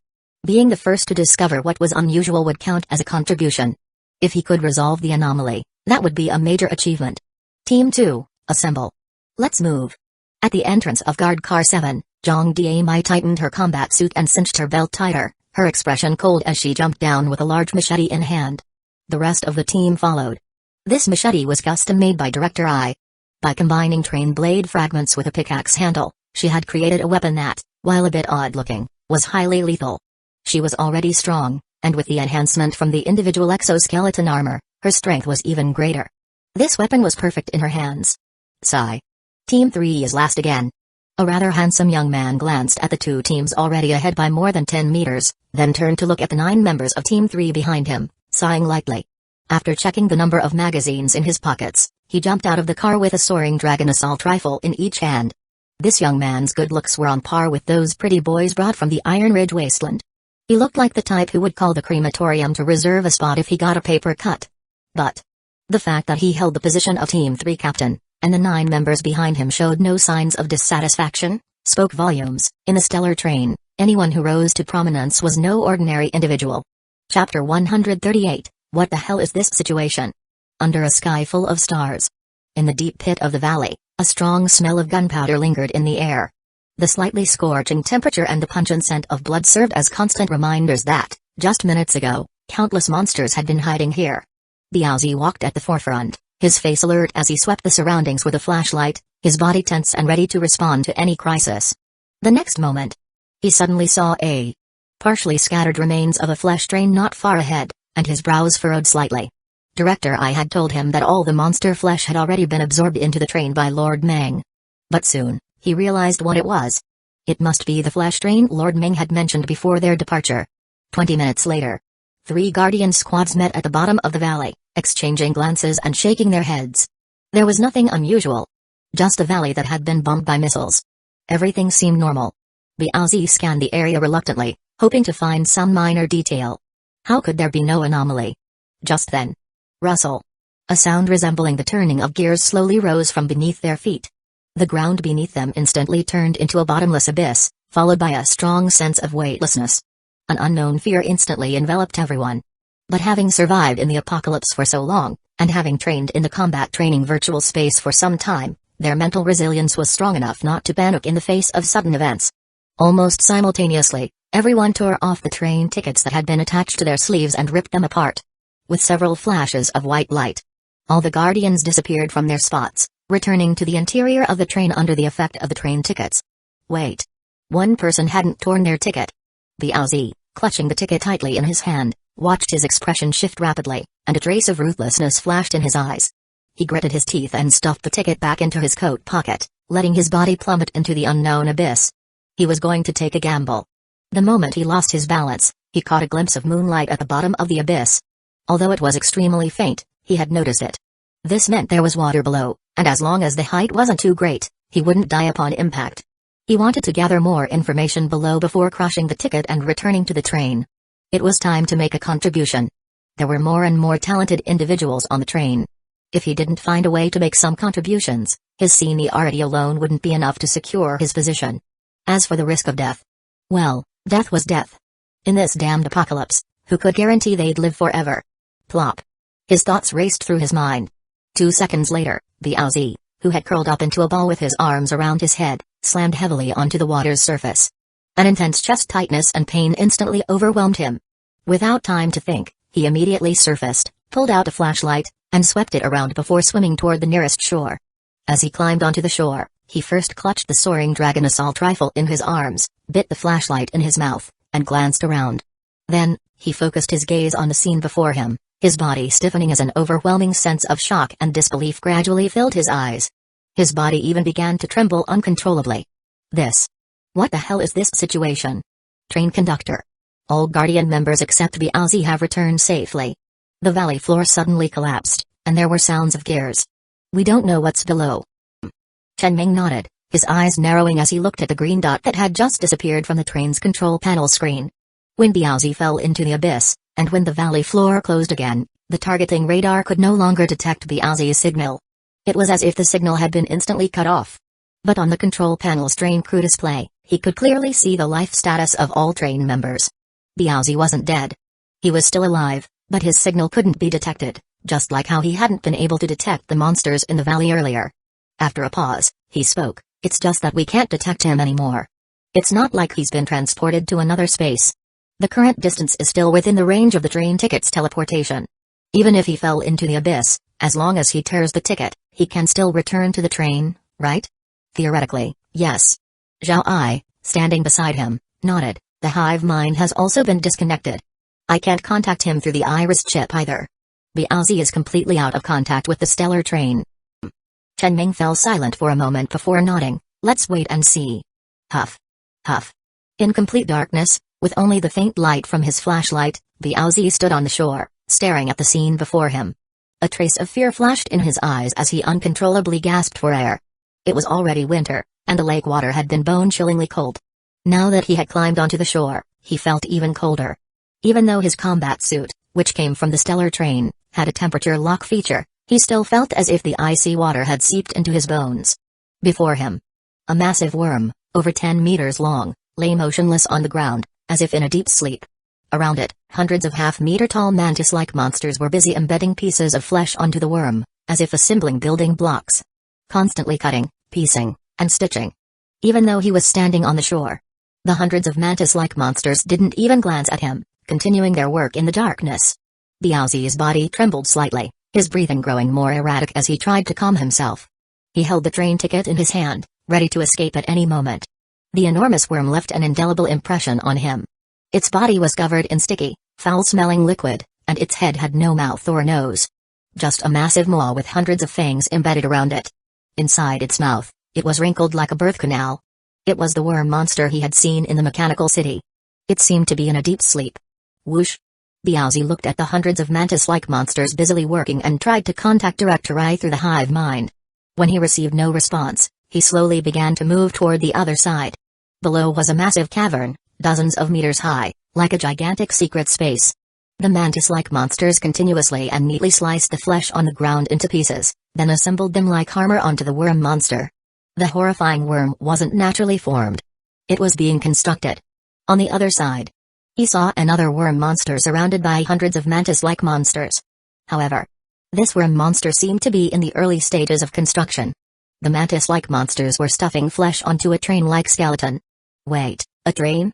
Being the first to discover what was unusual would count as a contribution. If he could resolve the anomaly, that would be a major achievement. Team 2, assemble. Let's move. At the entrance of Guard Car 7, Zhang Diamai tightened her combat suit and cinched her belt tighter, her expression cold as she jumped down with a large machete in hand. The rest of the team followed. This machete was custom-made by Director Ai. By combining train blade fragments with a pickaxe handle, she had created a weapon that, while a bit odd-looking, was highly lethal. She was already strong, and with the enhancement from the individual exoskeleton armor, her strength was even greater. This weapon was perfect in her hands. Sigh. Team 3 is last again. A rather handsome young man glanced at the two teams already ahead by more than 10 meters, then turned to look at the 9 members of Team 3 behind him, sighing lightly. After checking the number of magazines in his pockets, he jumped out of the car with a soaring dragon assault rifle in each hand. This young man's good looks were on par with those pretty boys brought from the Iron Ridge wasteland. He looked like the type who would call the crematorium to reserve a spot if he got a paper cut. But the fact that he held the position of Team 3 captain, and the 9 members behind him showed no signs of dissatisfaction, spoke volumes. In the stellar train, anyone who rose to prominence was no ordinary individual. Chapter 138, What the hell is this situation? Under a sky full of stars. In the deep pit of the valley, a strong smell of gunpowder lingered in the air. The slightly scorching temperature and the pungent scent of blood served as constant reminders that, just minutes ago, countless monsters had been hiding here. Biaozi walked at the forefront, his face alert as he swept the surroundings with a flashlight, his body tense and ready to respond to any crisis. The next moment, he suddenly saw a partially scattered remains of a flesh train not far ahead, and his brows furrowed slightly. Director I had told him that all the monster flesh had already been absorbed into the train by Lord Meng. But soon, he realized what it was. It must be the flesh train Lord Meng had mentioned before their departure. 20 minutes later, 3 Guardian squads met at the bottom of the valley, exchanging glances and shaking their heads. There was nothing unusual. Just a valley that had been bombed by missiles. Everything seemed normal. Biaozi scanned the area reluctantly, hoping to find some minor detail. How could there be no anomaly? Just then, rustle. A sound resembling the turning of gears slowly rose from beneath their feet. The ground beneath them instantly turned into a bottomless abyss, followed by a strong sense of weightlessness. An unknown fear instantly enveloped everyone. But having survived in the apocalypse for so long, and having trained in the combat training virtual space for some time, their mental resilience was strong enough not to panic in the face of sudden events. Almost simultaneously, everyone tore off the train tickets that had been attached to their sleeves and ripped them apart. With several flashes of white light, all the guardians disappeared from their spots, returning to the interior of the train under the effect of the train tickets. Wait. One person hadn't torn their ticket. Biaozi, clutching the ticket tightly in his hand, watched his expression shift rapidly, and a trace of ruthlessness flashed in his eyes. He gritted his teeth and stuffed the ticket back into his coat pocket, letting his body plummet into the unknown abyss. He was going to take a gamble. The moment he lost his balance, he caught a glimpse of moonlight at the bottom of the abyss. Although it was extremely faint, he had noticed it. This meant there was water below, and as long as the height wasn't too great, he wouldn't die upon impact. He wanted to gather more information below before crushing the ticket and returning to the train. It was time to make a contribution. There were more and more talented individuals on the train. If he didn't find a way to make some contributions, his seniority alone wouldn't be enough to secure his position. As for the risk of death, well, death was death. In this damned apocalypse, who could guarantee they'd live forever? Plop. His thoughts raced through his mind. 2 seconds later, Biaozi, who had curled up into a ball with his arms around his head, slammed heavily onto the water's surface. An intense chest tightness and pain instantly overwhelmed him. Without time to think, he immediately surfaced, pulled out a flashlight, and swept it around before swimming toward the nearest shore. As he climbed onto the shore, he first clutched the soaring dragon assault rifle in his arms, bit the flashlight in his mouth, and glanced around. Then, he focused his gaze on the scene before him, his body stiffening as an overwhelming sense of shock and disbelief gradually filled his eyes. His body even began to tremble uncontrollably. What the hell is this situation? Train conductor. All Guardian members except Biaozi have returned safely. The valley floor suddenly collapsed, and there were sounds of gears. We don't know what's below. Chen Ming nodded, his eyes narrowing as he looked at the green dot that had just disappeared from the train's control panel screen. When Biaozi fell into the abyss, and when the valley floor closed again, the targeting radar could no longer detect Biaozi's signal. It was as if the signal had been instantly cut off. But on the control panel's train crew display, he could clearly see the life status of all train members. Biaozi wasn't dead. He was still alive, but his signal couldn't be detected, just like how he hadn't been able to detect the monsters in the valley earlier. After a pause, he spoke, "It's just that we can't detect him anymore. It's not like he's been transported to another space. The current distance is still within the range of the train ticket's teleportation. Even if he fell into the abyss, as long as he tears the ticket, he can still return to the train, right?" "Theoretically, yes." Zhao Ai, standing beside him, nodded. "The hive mind has also been disconnected. I can't contact him through the iris chip either. Biaozi is completely out of contact with the stellar train." Chen Ming fell silent for a moment before nodding. "Let's wait and see." Huff. Huff. In complete darkness, with only the faint light from his flashlight, Biaozi stood on the shore, staring at the scene before him. A trace of fear flashed in his eyes as he uncontrollably gasped for air. It was already winter, and the lake water had been bone-chillingly cold. Now that he had climbed onto the shore, he felt even colder. Even though his combat suit, which came from the stellar train, had a temperature lock feature, he still felt as if the icy water had seeped into his bones. Before him, a massive worm, over 10 meters long, lay motionless on the ground, as if in a deep sleep. Around it, hundreds of half-meter-tall mantis-like monsters were busy embedding pieces of flesh onto the worm, as if assembling building blocks. Constantly cutting, piecing, and stitching. Even though he was standing on the shore, the hundreds of mantis-like monsters didn't even glance at him, continuing their work in the darkness. Biaozi's body trembled slightly, his breathing growing more erratic as he tried to calm himself. He held the train ticket in his hand, ready to escape at any moment. The enormous worm left an indelible impression on him. Its body was covered in sticky, foul-smelling liquid, and its head had no mouth or nose. Just a massive maw with hundreds of fangs embedded around it. Inside its mouth, it was wrinkled like a birth canal. It was the worm monster he had seen in the mechanical city. It seemed to be in a deep sleep. Whoosh! Biaozi looked at the hundreds of mantis-like monsters busily working and tried to contact Director Ai through the hive mind. When he received no response, he slowly began to move toward the other side. Below was a massive cavern, dozens of meters high, like a gigantic secret space. The mantis-like monsters continuously and neatly sliced the flesh on the ground into pieces, then assembled them like armor onto the worm monster. The horrifying worm wasn't naturally formed. It was being constructed. On the other side, he saw another worm monster surrounded by hundreds of mantis-like monsters. However, this worm monster seemed to be in the early stages of construction. The mantis-like monsters were stuffing flesh onto a train-like skeleton. Wait, a train?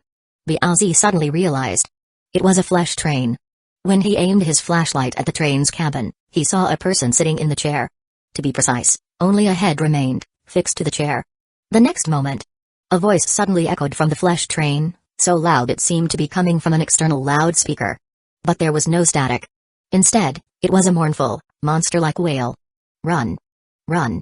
Biaozi suddenly realized. It was a flesh train. When he aimed his flashlight at the train's cabin, he saw a person sitting in the chair. To be precise, only a head remained, fixed to the chair. The next moment, a voice suddenly echoed from the flesh train, so loud it seemed to be coming from an external loudspeaker. But there was no static. Instead, it was a mournful, monster-like wail. "Run! Run!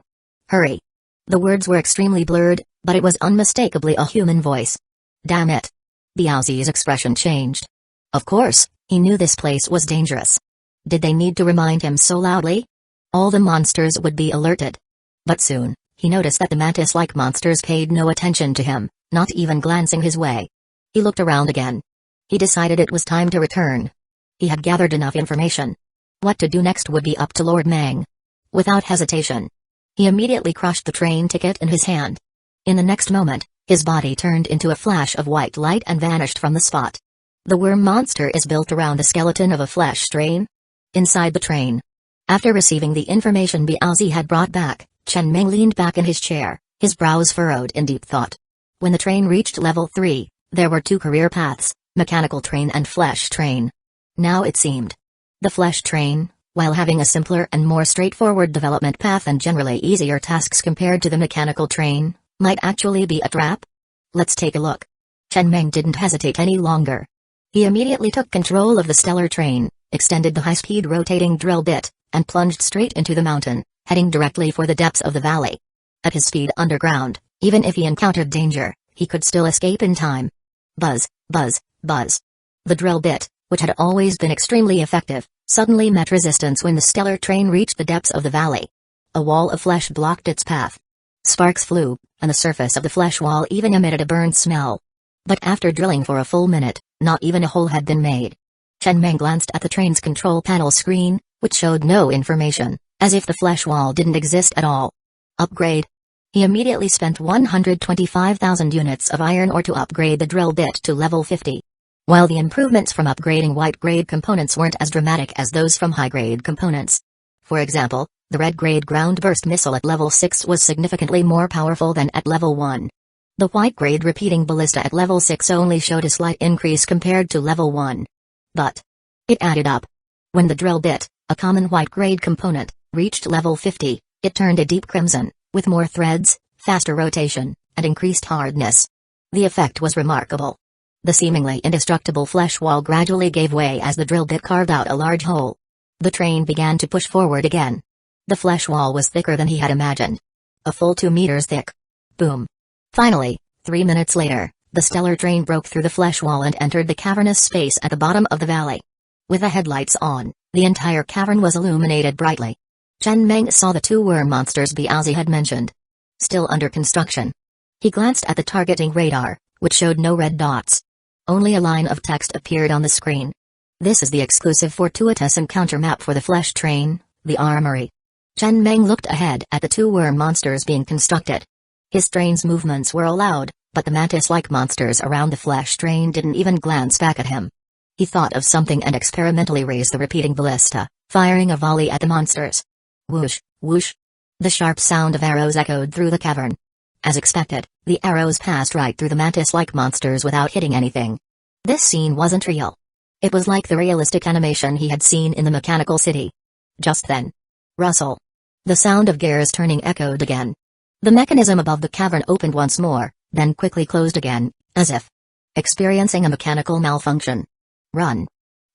Hurry!" The words were extremely blurred, but it was unmistakably a human voice. Damn it! Biaozi's expression changed. Of course, he knew this place was dangerous. Did they need to remind him so loudly? All the monsters would be alerted. But soon, he noticed that the mantis-like monsters paid no attention to him, not even glancing his way. He looked around again. He decided it was time to return. He had gathered enough information. What to do next would be up to Lord Mang. Without hesitation, he immediately crushed the train ticket in his hand. In the next moment, his body turned into a flash of white light and vanished from the spot. The worm monster is built around the skeleton of a flesh train? Inside the train. After receiving the information Biaozi had brought back, Chen Ming leaned back in his chair, his brows furrowed in deep thought. When the train reached level 3, there were 2 career paths, mechanical train and flesh train. Now it seemed. The flesh train, while having a simpler and more straightforward development path and generally easier tasks compared to the mechanical train, might actually be a trap? Let's take a look. Chen Ming didn't hesitate any longer. He immediately took control of the stellar train, extended the high-speed rotating drill bit, and plunged straight into the mountain, heading directly for the depths of the valley. At his speed underground, even if he encountered danger, he could still escape in time. Buzz, buzz, buzz. The drill bit, which had always been extremely effective, suddenly met resistance when the stellar train reached the depths of the valley. A wall of flesh blocked its path. Sparks flew, and the surface of the flesh wall even emitted a burned smell. But after drilling for a full minute, not even a hole had been made. Chen Ming glanced at the train's control panel screen, which showed no information, As if the flesh wall didn't exist at all. Upgrade. He immediately spent 125,000 units of iron ore to upgrade the drill bit to level 50. While the improvements from upgrading white-grade components weren't as dramatic as those from high-grade components. For example, the red-grade ground-burst missile at level 6 was significantly more powerful than at level 1. The white-grade repeating ballista at level 6 only showed a slight increase compared to level 1. But it added up. When the drill bit, a common white-grade component, reached level 50, it turned a deep crimson, with more threads, faster rotation, and increased hardness. The effect was remarkable. The seemingly indestructible flesh wall gradually gave way as the drill bit carved out a large hole. The train began to push forward again. The flesh wall was thicker than he had imagined. A full 2 meters thick. Boom. Finally, 3 minutes later, the stellar train broke through the flesh wall and entered the cavernous space at the bottom of the valley. With the headlights on, the entire cavern was illuminated brightly. Chen Meng saw the 2 worm monsters Biaozi had mentioned. Still under construction. He glanced at the targeting radar, which showed no red dots. Only a line of text appeared on the screen. This is the exclusive fortuitous encounter map for the flesh train, the armory. Chen Meng looked ahead at the 2 worm monsters being constructed. His train's movements were allowed, but the mantis-like monsters around the flesh train didn't even glance back at him. He thought of something and experimentally raised the repeating ballista, firing a volley at the monsters. Whoosh, whoosh. The sharp sound of arrows echoed through the cavern. As expected, the arrows passed right through the mantis-like monsters without hitting anything. This scene wasn't real. It was like the realistic animation he had seen in the mechanical city. Just then. Rustle. The sound of gears turning echoed again. The mechanism above the cavern opened once more, then quickly closed again, as if experiencing a mechanical malfunction. Run.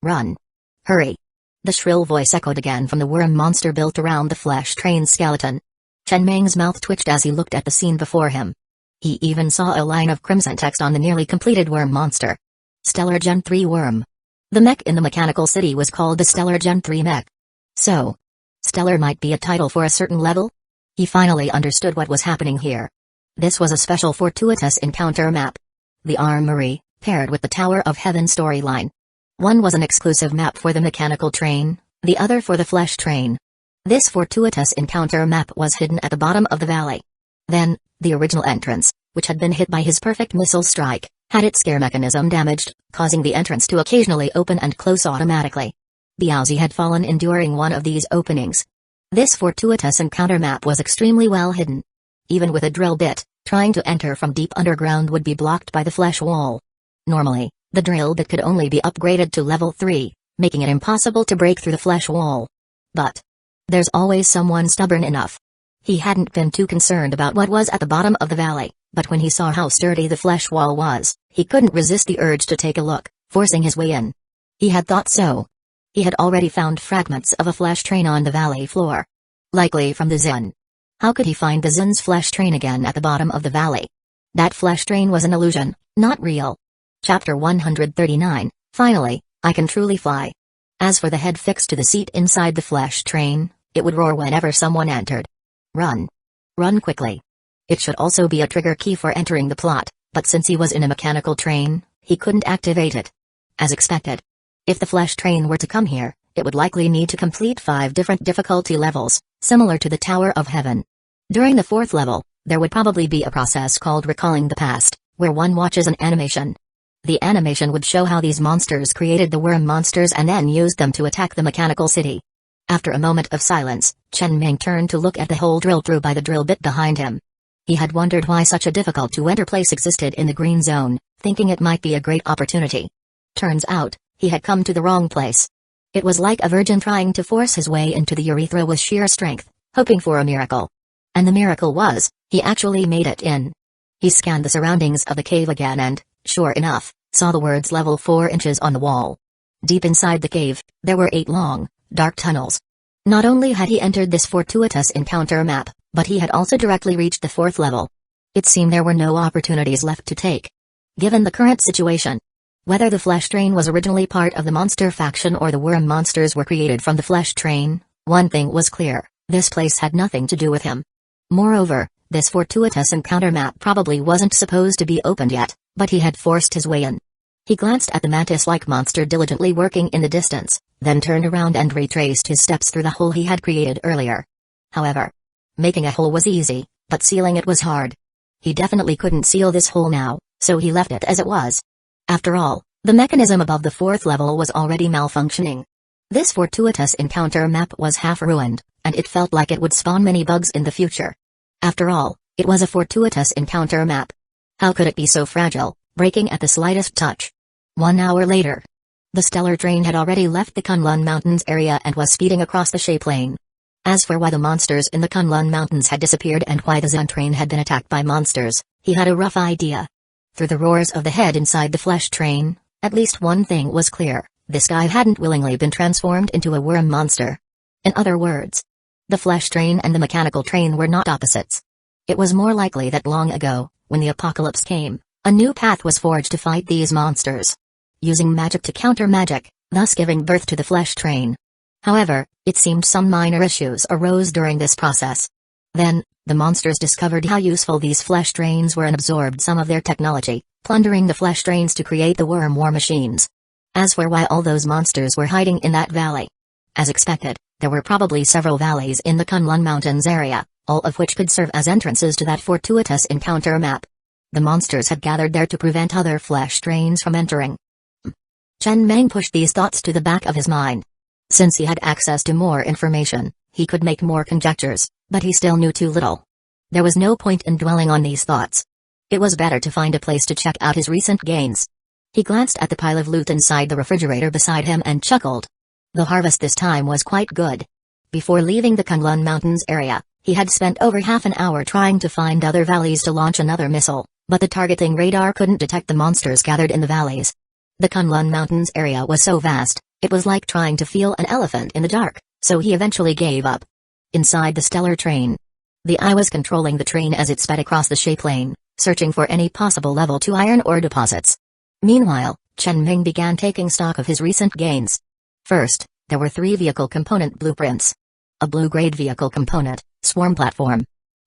Run. Hurry. The shrill voice echoed again from the worm monster built around the flesh train skeleton. Chen Meng's mouth twitched as he looked at the scene before him. He even saw a line of crimson text on the nearly completed worm monster. Stellar Gen 3 worm. The mech in the mechanical city was called the Stellar Gen 3 mech. So, Stellar might be a title for a certain level? He finally understood what was happening here. This was a special fortuitous encounter map. The armory, paired with the Tower of Heaven storyline. One was an exclusive map for the mechanical train, the other for the flesh train. This fortuitous encounter map was hidden at the bottom of the valley. Then, the original entrance, which had been hit by his perfect missile strike, had its scare mechanism damaged, causing the entrance to occasionally open and close automatically. Biaozi had fallen in during one of these openings. This fortuitous encounter map was extremely well hidden. Even with a drill bit, trying to enter from deep underground would be blocked by the flesh wall. Normally, the drill bit could only be upgraded to level 3, making it impossible to break through the flesh wall. But there's always someone stubborn enough. He hadn't been too concerned about what was at the bottom of the valley, but when he saw how sturdy the flesh wall was, he couldn't resist the urge to take a look, forcing his way in. He had thought so. He had already found fragments of a flesh train on the valley floor. Likely from the Zen. How could he find the Zen's flesh train again at the bottom of the valley? That flesh train was an illusion, not real. Chapter 139, Finally, I can truly fly. As for the head fixed to the seat inside the flesh train, it would roar whenever someone entered. Run. Run quickly. It should also be a trigger key for entering the plot, but since he was in a mechanical train, he couldn't activate it. As expected. If the flesh train were to come here, it would likely need to complete 5 different difficulty levels, similar to the Tower of Heaven. During the 4th level, there would probably be a process called Recalling the Past, where one watches an animation. The animation would show how these monsters created the worm monsters and then used them to attack the mechanical city. After a moment of silence, Chen Meng turned to look at the hole drilled through by the drill bit behind him. He had wondered why such a difficult-to-enter place existed in the green zone, thinking it might be a great opportunity. Turns out, he had come to the wrong place. It was like a virgin trying to force his way into the urethra with sheer strength, hoping for a miracle. And the miracle was, he actually made it in. He scanned the surroundings of the cave again and, sure enough, saw the words level 4 inches on the wall. Deep inside the cave, there were 8 long, dark tunnels. Not only had he entered this fortuitous encounter map, but he had also directly reached the 4th level. It seemed there were no opportunities left to take. Given the current situation, whether the flesh train was originally part of the monster faction or the worm monsters were created from the flesh train, one thing was clear, this place had nothing to do with him. Moreover, this fortuitous encounter map probably wasn't supposed to be opened yet, but he had forced his way in. He glanced at the mantis-like monster diligently working in the distance, then turned around and retraced his steps through the hole he had created earlier. However, making a hole was easy, but sealing it was hard. He definitely couldn't seal this hole now, so he left it as it was. After all, the mechanism above the 4th level was already malfunctioning. This fortuitous encounter map was half ruined, and it felt like it would spawn many bugs in the future. After all, it was a fortuitous encounter map. How could it be so fragile, breaking at the slightest touch? 1 hour later, the stellar train had already left the Kunlun Mountains area and was speeding across the Shay Plain. As for why the monsters in the Kunlun Mountains had disappeared and why the Zan train had been attacked by monsters, he had a rough idea. Through the roars of the head inside the flesh train, at least one thing was clear: this guy hadn't willingly been transformed into a worm monster. In other words, the flesh train and the mechanical train were not opposites. It was more likely that long ago, when the apocalypse came, a new path was forged to fight these monsters, using magic to counter magic, thus giving birth to the flesh train. However, it seemed some minor issues arose during this process. Then, the monsters discovered how useful these flesh trains were and absorbed some of their technology, plundering the flesh trains to create the worm war machines. As for why all those monsters were hiding in that valley, as expected, there were probably several valleys in the Kunlun Mountains area, all of which could serve as entrances to that fortuitous encounter map. The monsters had gathered there to prevent other flesh trains from entering. Chen Meng pushed these thoughts to the back of his mind. Since he had access to more information, he could make more conjectures, but he still knew too little. There was no point in dwelling on these thoughts. It was better to find a place to check out his recent gains. He glanced at the pile of loot inside the refrigerator beside him and chuckled. The harvest this time was quite good. Before leaving the Kunlun Mountains area, he had spent over half an hour trying to find other valleys to launch another missile, but the targeting radar couldn't detect the monsters gathered in the valleys. The Kunlun Mountains area was so vast, it was like trying to feel an elephant in the dark, so he eventually gave up. Inside the stellar train, the eye was controlling the train as it sped across the Shay Plain, searching for any possible level 2 iron ore deposits. Meanwhile, Chen Ming began taking stock of his recent gains. First, there were 3 vehicle component blueprints. A blue-grade vehicle component, swarm platform.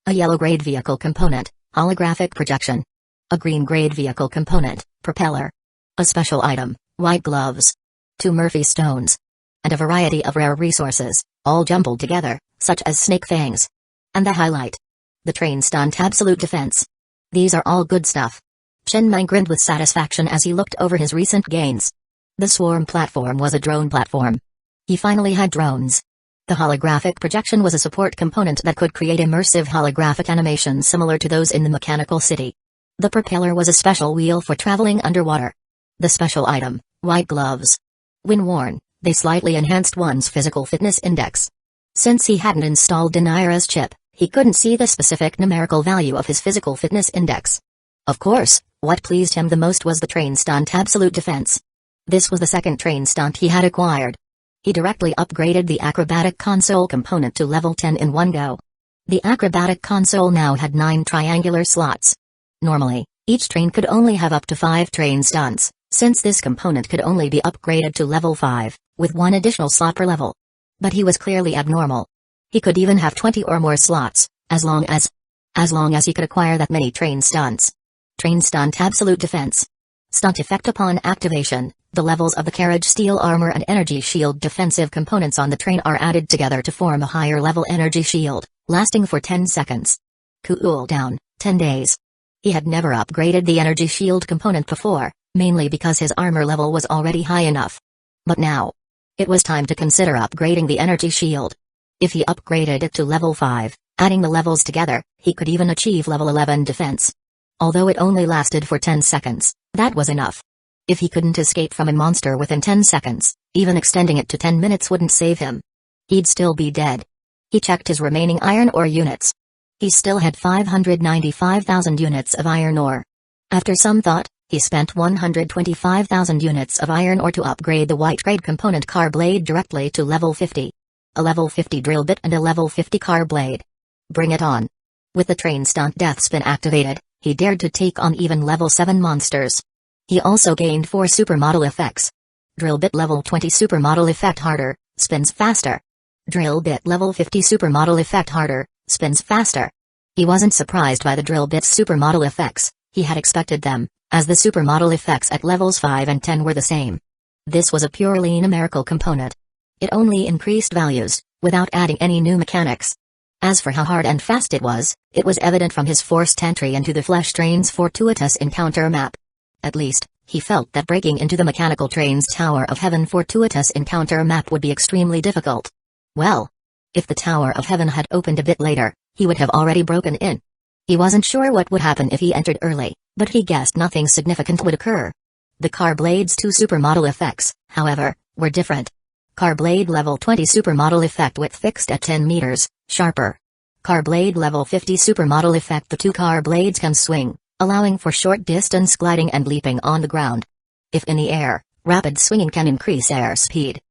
A yellow-grade vehicle component, holographic projection. A green-grade vehicle component, propeller. A special item, white gloves. 2 Murphy stones. And a variety of rare resources, all jumbled together, such as snake fangs. And the highlight: the train stunt absolute defense. These are all good stuff. Chen Meng grinned with satisfaction as he looked over his recent gains. The swarm platform was a drone platform. He finally had drones. The holographic projection was a support component that could create immersive holographic animations similar to those in the mechanical city. The propeller was a special wheel for traveling underwater. The special item, white gloves. When worn, they slightly enhanced one's physical fitness index. Since he hadn't installed Denira's chip, he couldn't see the specific numerical value of his physical fitness index. Of course, what pleased him the most was the train stunt absolute defense. This was the second train stunt he had acquired. He directly upgraded the acrobatic console component to level 10 in one go. The acrobatic console now had 9 triangular slots. Normally, each train could only have up to 5 train stunts, since this component could only be upgraded to level 5, with 1 additional slot per level. But he was clearly abnormal. He could even have 20 or more slots, as long as he could acquire that many train stunts. Train stunt absolute defense. Stunt effect upon activation. The levels of the carriage steel armor and energy shield defensive components on the train are added together to form a higher level energy shield, lasting for 10 seconds. Cool down, 10 days. He had never upgraded the energy shield component before, mainly because his armor level was already high enough. But now, it was time to consider upgrading the energy shield. If he upgraded it to level 5, adding the levels together, he could even achieve level 11 defense. Although it only lasted for 10 seconds, that was enough. If he couldn't escape from a monster within 10 seconds, even extending it to 10 minutes wouldn't save him. He'd still be dead. He checked his remaining iron ore units. He still had 595,000 units of iron ore. After some thought, he spent 125,000 units of iron ore to upgrade the white grade component car blade directly to level 50. A level 50 drill bit and a level 50 car blade. Bring it on. With the train stunt death spin activated, he dared to take on even level 7 monsters. He also gained 4 supermodel effects. Drill bit level 20 supermodel effect harder, spins faster. Drill bit level 50 supermodel effect harder, spins faster. He wasn't surprised by the drill bit's supermodel effects, he had expected them, as the supermodel effects at levels 5 and 10 were the same. This was a purely numerical component. It only increased values, without adding any new mechanics. As for how hard and fast it was evident from his forced entry into the Flesh Train's fortuitous encounter map. At least, he felt that breaking into the Mechanical Train's Tower of Heaven fortuitous encounter map would be extremely difficult. Well, if the Tower of Heaven had opened a bit later, he would have already broken in. He wasn't sure what would happen if he entered early, but he guessed nothing significant would occur. The Carblade's 2 supermodel effects, however, were different. Carblade level 20 supermodel effect width fixed at 10 meters, sharper. Carblade level 50 supermodel effect. The 2 Carblades can swing, allowing for short distance gliding and leaping on the ground. If in the air, rapid swinging can increase air speed.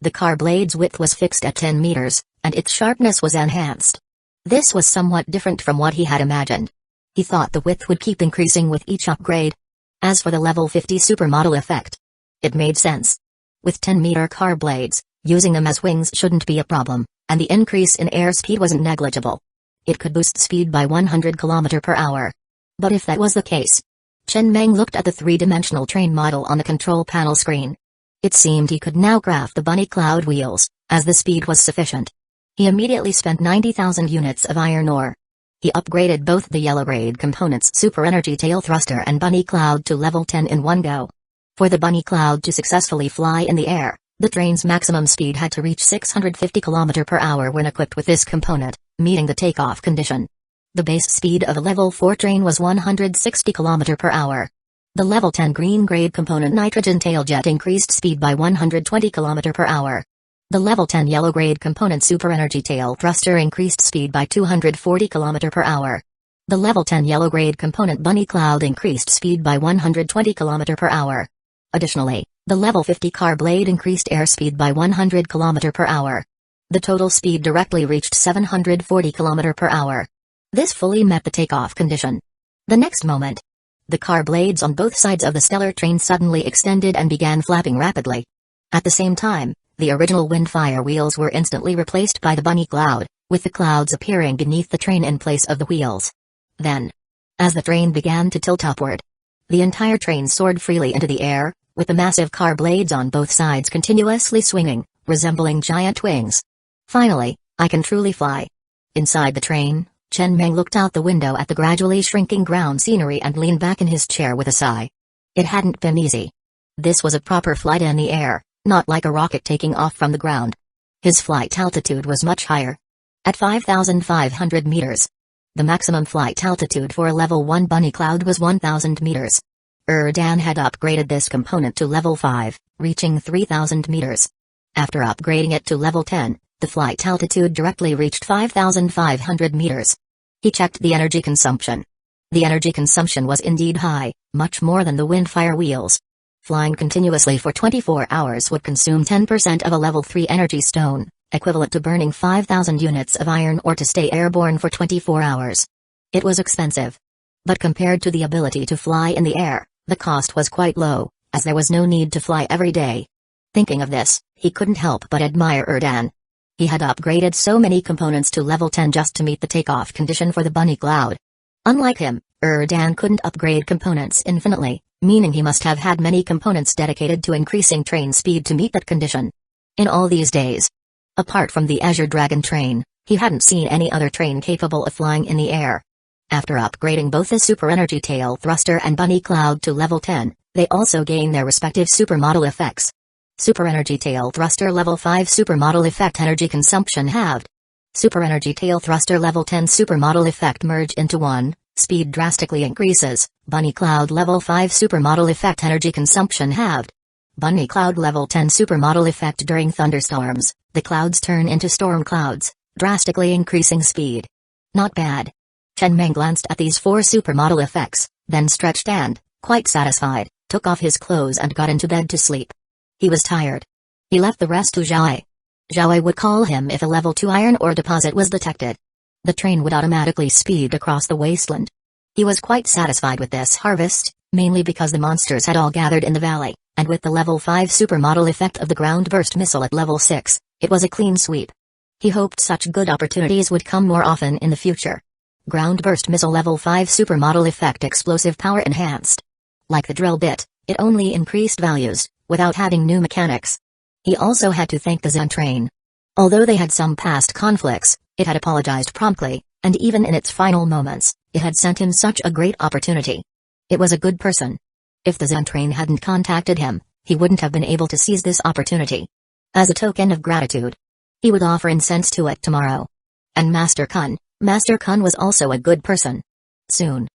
The Carblade's width was fixed at 10 meters, and its sharpness was enhanced. This was somewhat different from what he had imagined. He thought the width would keep increasing with each upgrade. As for the level 50 supermodel effect, it made sense. With 10-meter Carblades, using them as wings shouldn't be a problem, and the increase in airspeed wasn't negligible. It could boost speed by 100 km per hour. But if that was the case, Chen Meng looked at the three-dimensional train model on the control panel screen. It seemed he could now craft the bunny cloud wheels, as the speed was sufficient. He immediately spent 90,000 units of iron ore. He upgraded both the yellow grade components Super Energy Tail Thruster and Bunny Cloud to level 10 in one go. For the Bunny Cloud to successfully fly in the air, the train's maximum speed had to reach 650 km per hour when equipped with this component, meeting the takeoff condition. The base speed of a level 4 train was 160 km per hour. The level 10 green grade component Nitrogen Tailjet increased speed by 120 km per hour. The level 10 yellow grade component Super Energy Tail Thruster increased speed by 240 km per hour. The level 10 yellow grade component Bunny Cloud increased speed by 120 km per hour. Additionally, the level 50 Carblade increased airspeed by 100 km per hour. The total speed directly reached 740 km per hour. This fully met the takeoff condition. The next moment, the Carblades on both sides of the stellar train suddenly extended and began flapping rapidly. At the same time, the original Windfire wheels were instantly replaced by the Bunny Cloud, with the clouds appearing beneath the train in place of the wheels. Then, as the train began to tilt upward, the entire train soared freely into the air, with the massive Carblades on both sides continuously swinging, resembling giant wings. Finally, I can truly fly. Inside the train, Chen Meng looked out the window at the gradually shrinking ground scenery and leaned back in his chair with a sigh. It hadn't been easy. This was a proper flight in the air, not like a rocket taking off from the ground. His flight altitude was much higher. At 5,500 meters. The maximum flight altitude for a level 1 Bunny Cloud was 1,000 meters. Dan had upgraded this component to level 5, reaching 3,000 meters. After upgrading it to level 10, the flight altitude directly reached 5,500 meters. He checked the energy consumption. The energy consumption was indeed high, much more than the Windfire wheels. Flying continuously for 24 hours would consume 10% of a level 3 energy stone, equivalent to burning 5,000 units of iron ore to stay airborne for 24 hours. It was expensive. But compared to the ability to fly in the air, the cost was quite low, as there was no need to fly every day. Thinking of this, he couldn't help but admire Dan. He had upgraded so many components to level 10 just to meet the takeoff condition for the Bunny Cloud. Unlike him, Dan couldn't upgrade components infinitely, meaning he must have had many components dedicated to increasing train speed to meet that condition. In all these days, apart from the Azure Dragon train, he hadn't seen any other train capable of flying in the air. After upgrading both the Super Energy Tail Thruster and Bunny Cloud to level 10, they also gained their respective supermodel effects. Super Energy Tail Thruster Level 5 Supermodel Effect Energy Consumption halved. Super Energy Tail Thruster Level 10 Supermodel Effect merge into one, speed drastically increases. Bunny Cloud Level 5 Supermodel Effect Energy Consumption halved. Bunny Cloud Level 10 Supermodel Effect during thunderstorms, the clouds turn into storm clouds, drastically increasing speed. Not bad. Chen Meng glanced at these 4 supermodel effects, then stretched and, quite satisfied, took off his clothes and got into bed to sleep. He was tired. He left the rest to Zhao. Zhao would call him if a level 2 iron ore deposit was detected. The train would automatically speed across the wasteland. He was quite satisfied with this harvest, mainly because the monsters had all gathered in the valley, and with the level 5 supermodel effect of the ground burst missile at level 6, it was a clean sweep. He hoped such good opportunities would come more often in the future. Ground Burst Missile Level 5 Supermodel Effect Explosive Power Enhanced. Like the drill bit, it only increased values, without having new mechanics. He also had to thank the Zen train. Although they had some past conflicts, it had apologized promptly, and even in its final moments, it had sent him such a great opportunity. It was a good person. If the Zen train hadn't contacted him, he wouldn't have been able to seize this opportunity. As a token of gratitude, he would offer incense to it tomorrow. And Master Kun was also a good person. Soon,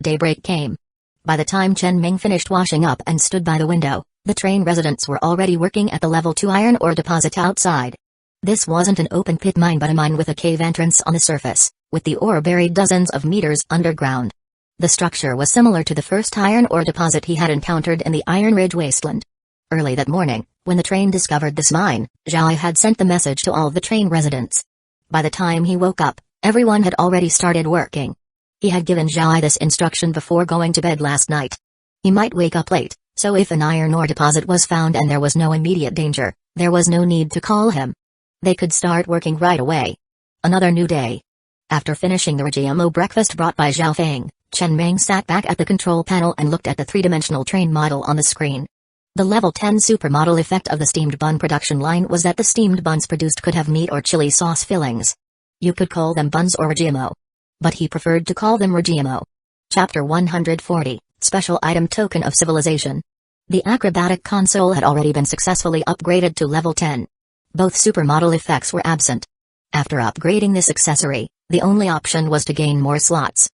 daybreak came. By the time Chen Ming finished washing up and stood by the window, the train residents were already working at the level 2 iron ore deposit outside. This wasn't an open pit mine but a mine with a cave entrance on the surface, with the ore buried dozens of meters underground. The structure was similar to the first iron ore deposit he had encountered in the Iron Ridge wasteland. Early that morning, when the train discovered this mine, Zhao had sent the message to all the train residents. By the time he woke up, everyone had already started working. He had given Zhao this instruction before going to bed last night. He might wake up late, so if an iron ore deposit was found and there was no immediate danger, there was no need to call him. They could start working right away. Another new day. After finishing the GMO breakfast brought by Zhao Feng, Chen Ming sat back at the control panel and looked at the three-dimensional train model on the screen. The level 10 supermodel effect of the steamed bun production line was that the steamed buns produced could have meat or chili sauce fillings. You could call them buns or GMO. But he preferred to call them GMO. Chapter 140, Special Item Token of Civilization. The acrobatic console had already been successfully upgraded to level 10. Both supermodel effects were absent. After upgrading this accessory, the only option was to gain more slots.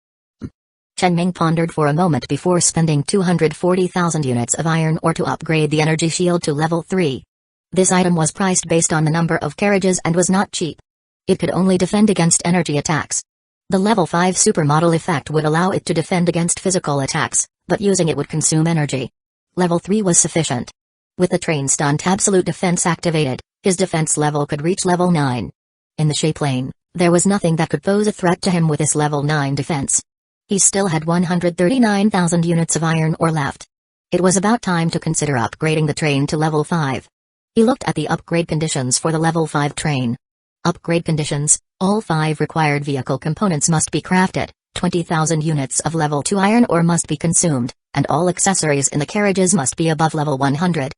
Chen Ming pondered for a moment before spending 240,000 units of iron ore to upgrade the energy shield to level 3. This item was priced based on the number of carriages and was not cheap. It could only defend against energy attacks. The level 5 supermodel effect would allow it to defend against physical attacks, but using it would consume energy. Level 3 was sufficient. With the train stunt absolute defense activated, his defense level could reach level 9. In the shape lane, there was nothing that could pose a threat to him with this level 9 defense. He still had 139,000 units of iron ore left. It was about time to consider upgrading the train to level 5. He looked at the upgrade conditions for the level 5 train. Upgrade conditions: all 5 required vehicle components must be crafted, 20,000 units of level 2 iron ore must be consumed, and all accessories in the carriages must be above level 100.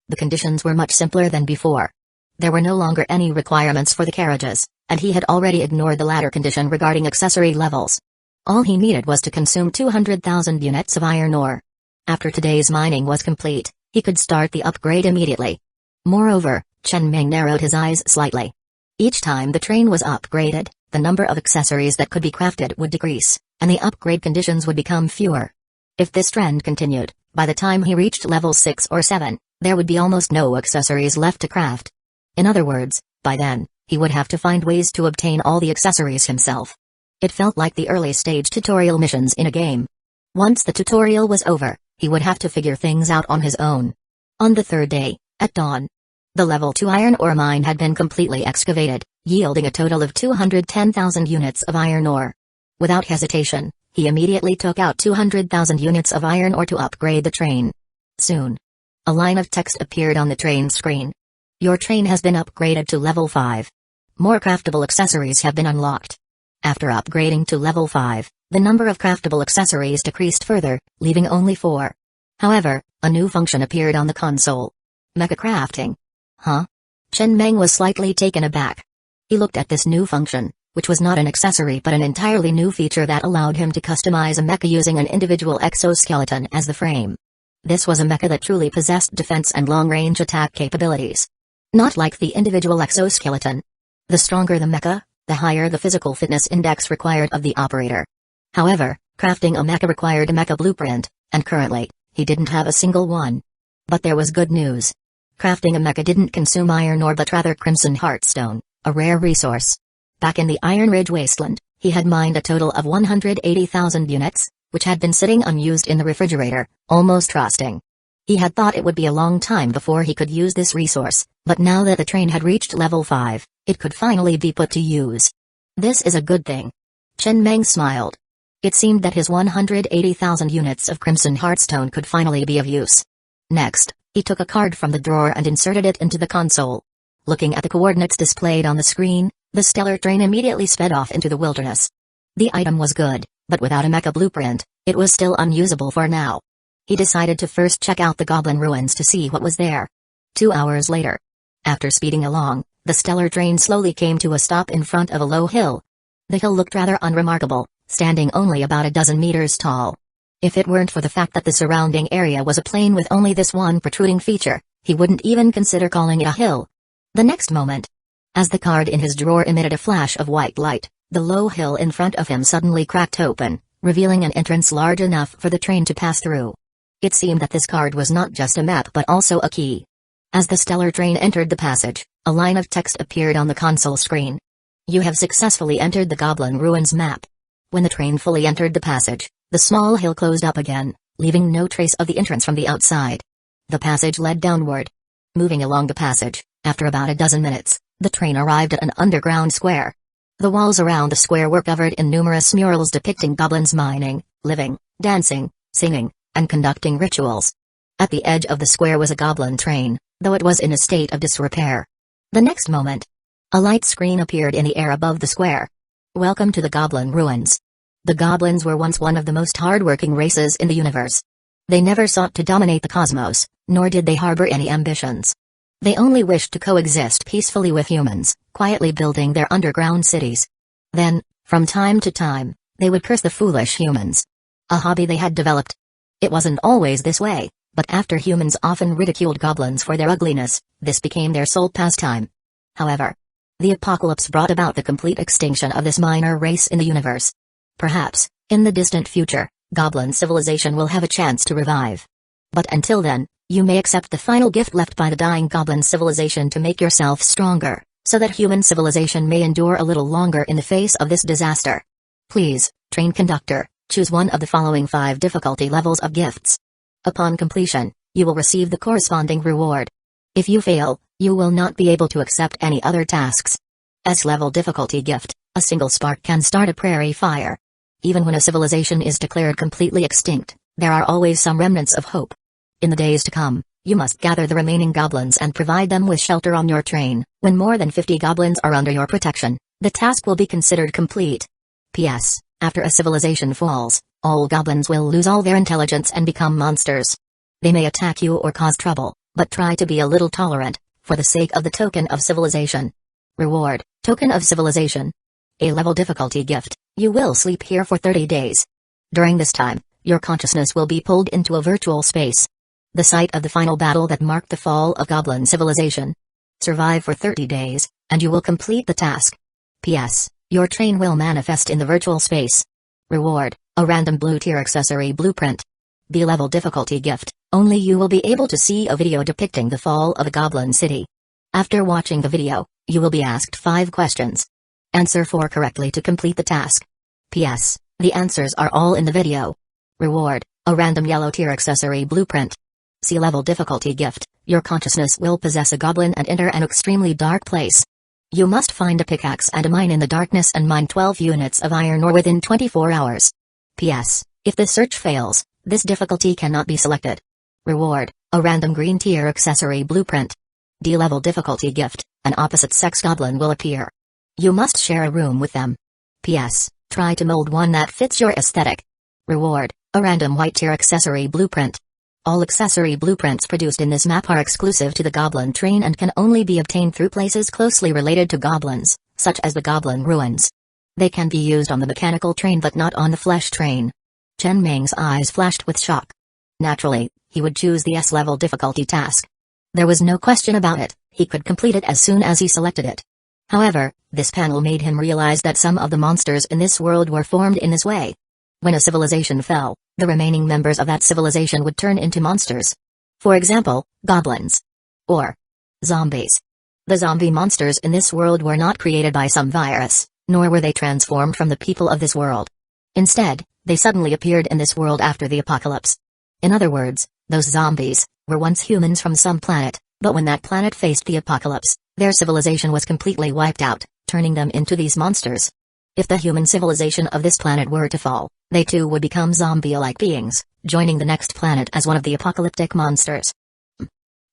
The conditions were much simpler than before. There were no longer any requirements for the carriages, and he had already ignored the latter condition regarding accessory levels. All he needed was to consume 200,000 units of iron ore. After today's mining was complete, he could start the upgrade immediately. Moreover, Chen Ming narrowed his eyes slightly. Each time the train was upgraded, the number of accessories that could be crafted would decrease, and the upgrade conditions would become fewer. If this trend continued, by the time he reached level 6 or 7, there would be almost no accessories left to craft. In other words, by then, he would have to find ways to obtain all the accessories himself. It felt like the early stage tutorial missions in a game. Once the tutorial was over, he would have to figure things out on his own. On the third day, at dawn, the level 2 iron ore mine had been completely excavated, yielding a total of 210,000 units of iron ore. Without hesitation, he immediately took out 200,000 units of iron ore to upgrade the train. Soon, a line of text appeared on the train screen. Your train has been upgraded to level 5. More craftable accessories have been unlocked. After upgrading to level 5, the number of craftable accessories decreased further, leaving only 4. However, a new function appeared on the console. Mecha crafting. Huh? Chen Ming was slightly taken aback. He looked at this new function, which was not an accessory but an entirely new feature that allowed him to customize a mecha using an individual exoskeleton as the frame. This was a mecha that truly possessed defense and long-range attack capabilities. Not like the individual exoskeleton. The stronger the mecha, the higher the physical fitness index required of the operator. However, crafting a mecha required a mecha blueprint, and currently, he didn't have a single one. But there was good news. Crafting a mecha didn't consume iron ore but rather crimson heartstone, a rare resource. Back in the Iron Ridge wasteland, he had mined a total of 180,000 units, which had been sitting unused in the refrigerator, almost rusting. He had thought it would be a long time before he could use this resource, but now that the train had reached level 5, it could finally be put to use. This is a good thing. Chen Ming smiled. It seemed that his 180,000 units of Crimson Heartstone could finally be of use. Next, he took a card from the drawer and inserted it into the console. Looking at the coordinates displayed on the screen, the stellar train immediately sped off into the wilderness. The item was good, but without a mecha blueprint, it was still unusable for now. He decided to first check out the goblin ruins to see what was there. 2 hours later. After speeding along, the stellar train slowly came to a stop in front of a low hill. The hill looked rather unremarkable, standing only about a dozen meters tall. If it weren't for the fact that the surrounding area was a plain with only this one protruding feature, he wouldn't even consider calling it a hill. The next moment, as the card in his drawer emitted a flash of white light, the low hill in front of him suddenly cracked open, revealing an entrance large enough for the train to pass through. It seemed that this card was not just a map but also a key. As the stellar train entered the passage, a line of text appeared on the console screen. You have successfully entered the Goblin Ruins map. When the train fully entered the passage, the small hill closed up again, leaving no trace of the entrance from the outside. The passage led downward. Moving along the passage, after about a dozen minutes, the train arrived at an underground square. The walls around the square were covered in numerous murals depicting goblins mining, living, dancing, singing, and conducting rituals. At the edge of the square was a goblin train, though it was in a state of disrepair. The next moment, a light screen appeared in the air above the square. Welcome to the Goblin Ruins. The goblins were once one of the most hard-working races in the universe. They never sought to dominate the cosmos, nor did they harbor any ambitions. They only wished to coexist peacefully with humans, quietly building their underground cities. Then, from time to time, they would curse the foolish humans. A hobby they had developed. It wasn't always this way, but after humans often ridiculed goblins for their ugliness, this became their sole pastime. However, the apocalypse brought about the complete extinction of this minor race in the universe. Perhaps, in the distant future, goblin civilization will have a chance to revive. But until then, you may accept the final gift left by the dying goblin civilization to make yourself stronger, so that human civilization may endure a little longer in the face of this disaster. Please, train conductor, choose one of the following 5 difficulty levels of gifts. Upon completion, you will receive the corresponding reward. If you fail, you will not be able to accept any other tasks. S-level difficulty gift, a single spark can start a prairie fire. Even when a civilization is declared completely extinct, there are always some remnants of hope. In the days to come, you must gather the remaining goblins and provide them with shelter on your train. When more than 50 goblins are under your protection, the task will be considered complete. P.S. After a civilization falls, all goblins will lose all their intelligence and become monsters. They may attack you or cause trouble, but try to be a little tolerant, for the sake of the token of civilization. Reward, token of civilization. A-level difficulty gift, you will sleep here for 30 days. During this time, your consciousness will be pulled into a virtual space. The site of the final battle that marked the fall of goblin civilization. Survive for 30 days, and you will complete the task. P.S. Your train will manifest in the virtual space. Reward, a random blue-tier accessory blueprint. B-level difficulty gift, only you will be able to see a video depicting the fall of a goblin city. After watching the video, you will be asked 5 questions. Answer 4 correctly to complete the task. P.S. The answers are all in the video. Reward, a random yellow-tier accessory blueprint. C-level difficulty gift, your consciousness will possess a goblin and enter an extremely dark place. You must find a pickaxe and a mine in the darkness and mine 12 units of iron ore within 24 hours. P.S. If the search fails, this difficulty cannot be selected. Reward, a random green tier accessory blueprint. D-level difficulty gift, an opposite-sex goblin will appear. You must share a room with them. P.S. Try to mold one that fits your aesthetic. Reward, a random white tier accessory blueprint. All accessory blueprints produced in this map are exclusive to the Goblin Train and can only be obtained through places closely related to goblins, such as the Goblin Ruins. They can be used on the mechanical train but not on the flesh train. Chen Meng's eyes flashed with shock. Naturally, he would choose the S-level difficulty task. There was no question about it, he could complete it as soon as he selected it. However, this panel made him realize that some of the monsters in this world were formed in this way. When a civilization fell, the remaining members of that civilization would turn into monsters. For example, goblins. Or zombies. The zombie monsters in this world were not created by some virus, nor were they transformed from the people of this world. Instead, they suddenly appeared in this world after the apocalypse. In other words, those zombies were once humans from some planet, but when that planet faced the apocalypse, their civilization was completely wiped out, turning them into these monsters. If the human civilization of this planet were to fall, they too would become zombie-like beings, joining the next planet as one of the apocalyptic monsters.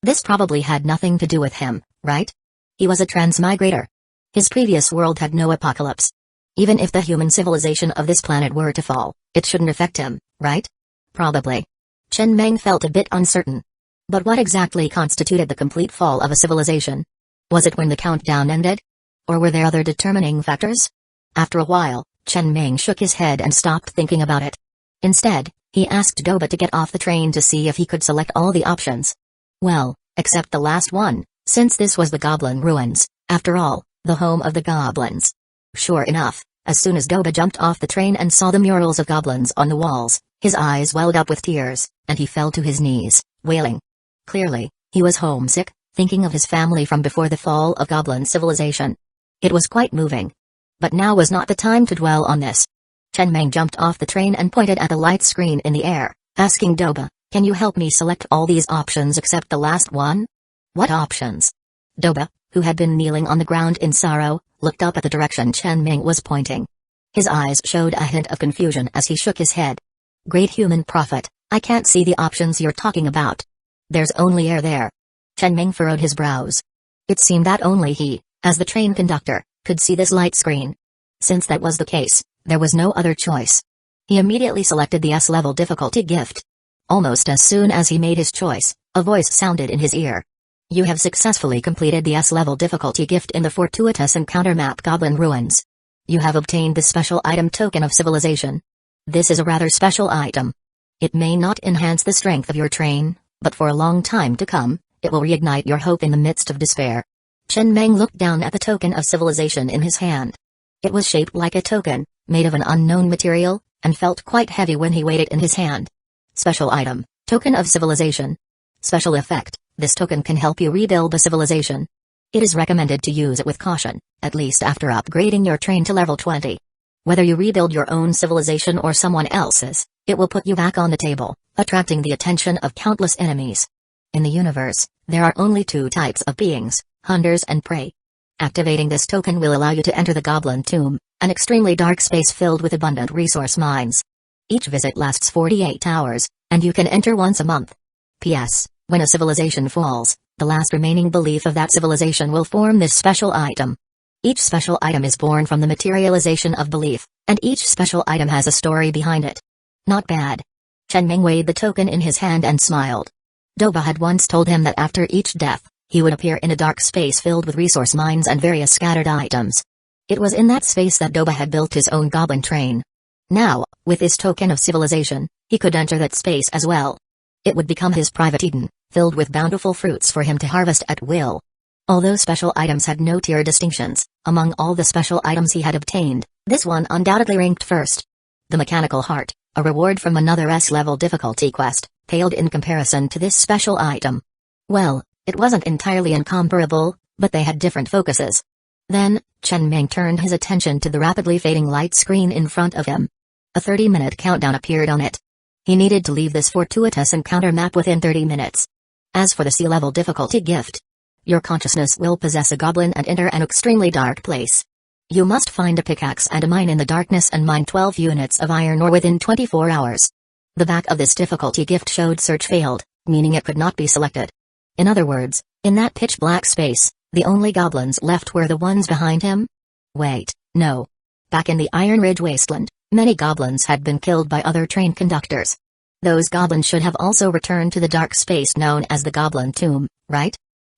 This probably had nothing to do with him, right? He was a transmigrator. His previous world had no apocalypse. Even if the human civilization of this planet were to fall, it shouldn't affect him, right? Probably. Chen Meng felt a bit uncertain. But what exactly constituted the complete fall of a civilization? Was it when the countdown ended? Or were there other determining factors? After a while, Chen Meng shook his head and stopped thinking about it. Instead, he asked Doba to get off the train to see if he could select all the options. Well, except the last one, since this was the Goblin Ruins, after all, the home of the goblins. Sure enough, as soon as Doba jumped off the train and saw the murals of goblins on the walls, his eyes welled up with tears, and he fell to his knees, wailing. Clearly, he was homesick, thinking of his family from before the fall of goblin civilization. It was quite moving. But now was not the time to dwell on this. Chen Meng jumped off the train and pointed at the light screen in the air, asking Doba, "Can you help me select all these options except the last one?" "What options?" Doba, who had been kneeling on the ground in sorrow, looked up at the direction Chen Meng was pointing. His eyes showed a hint of confusion as he shook his head. "Great human prophet, I can't see the options you're talking about. There's only air there." Chen Meng furrowed his brows. It seemed that only he, as the train conductor, could see this light screen. Since that was the case, there was no other choice. He immediately selected the S-level difficulty gift. Almost as soon as he made his choice, a voice sounded in his ear. "You have successfully completed the S-level difficulty gift in the fortuitous encounter map Goblin Ruins. You have obtained the special item Token of Civilization. This is a rather special item. It may not enhance the strength of your train, but for a long time to come, it will reignite your hope in the midst of despair." Chen Meng looked down at the Token of Civilization in his hand. It was shaped like a token, made of an unknown material, and felt quite heavy when he weighed it in his hand. Special item, Token of Civilization. Special effect, this token can help you rebuild the civilization. It is recommended to use it with caution, at least after upgrading your train to level 20. Whether you rebuild your own civilization or someone else's, it will put you back on the table, attracting the attention of countless enemies. In the universe, there are only two types of beings, hunters and prey. Activating this token will allow you to enter the Goblin Tomb, an extremely dark space filled with abundant resource mines. Each visit lasts 48 hours, and you can enter once a month. P.S. When a civilization falls, the last remaining belief of that civilization will form this special item. Each special item is born from the materialization of belief, and each special item has a story behind it. Not bad. Chen Meng weighed the token in his hand and smiled. Doba had once told him that after each death, he would appear in a dark space filled with resource mines and various scattered items. It was in that space that Doba had built his own goblin train. Now, with his token of civilization, he could enter that space as well. It would become his private Eden, filled with bountiful fruits for him to harvest at will. Although special items had no tier distinctions, among all the special items he had obtained, this one undoubtedly ranked first. The Mechanical Heart, a reward from another S-level difficulty quest, paled in comparison to this special item. Well, it wasn't entirely incomparable, but they had different focuses. Then, Chen Meng turned his attention to the rapidly fading light screen in front of him. A 30-minute countdown appeared on it. He needed to leave this fortuitous encounter map within 30 minutes. As for the C-level difficulty gift, your consciousness will possess a goblin and enter an extremely dark place. You must find a pickaxe and a mine in the darkness and mine 12 units of iron ore within 24 hours. The back of this difficulty gift showed search failed, meaning it could not be selected. In other words, in that pitch-black space, the only goblins left were the ones behind him? Wait, no. Back in the Iron Ridge Wasteland, many goblins had been killed by other train conductors. Those goblins should have also returned to the dark space known as the Goblin Tomb, right?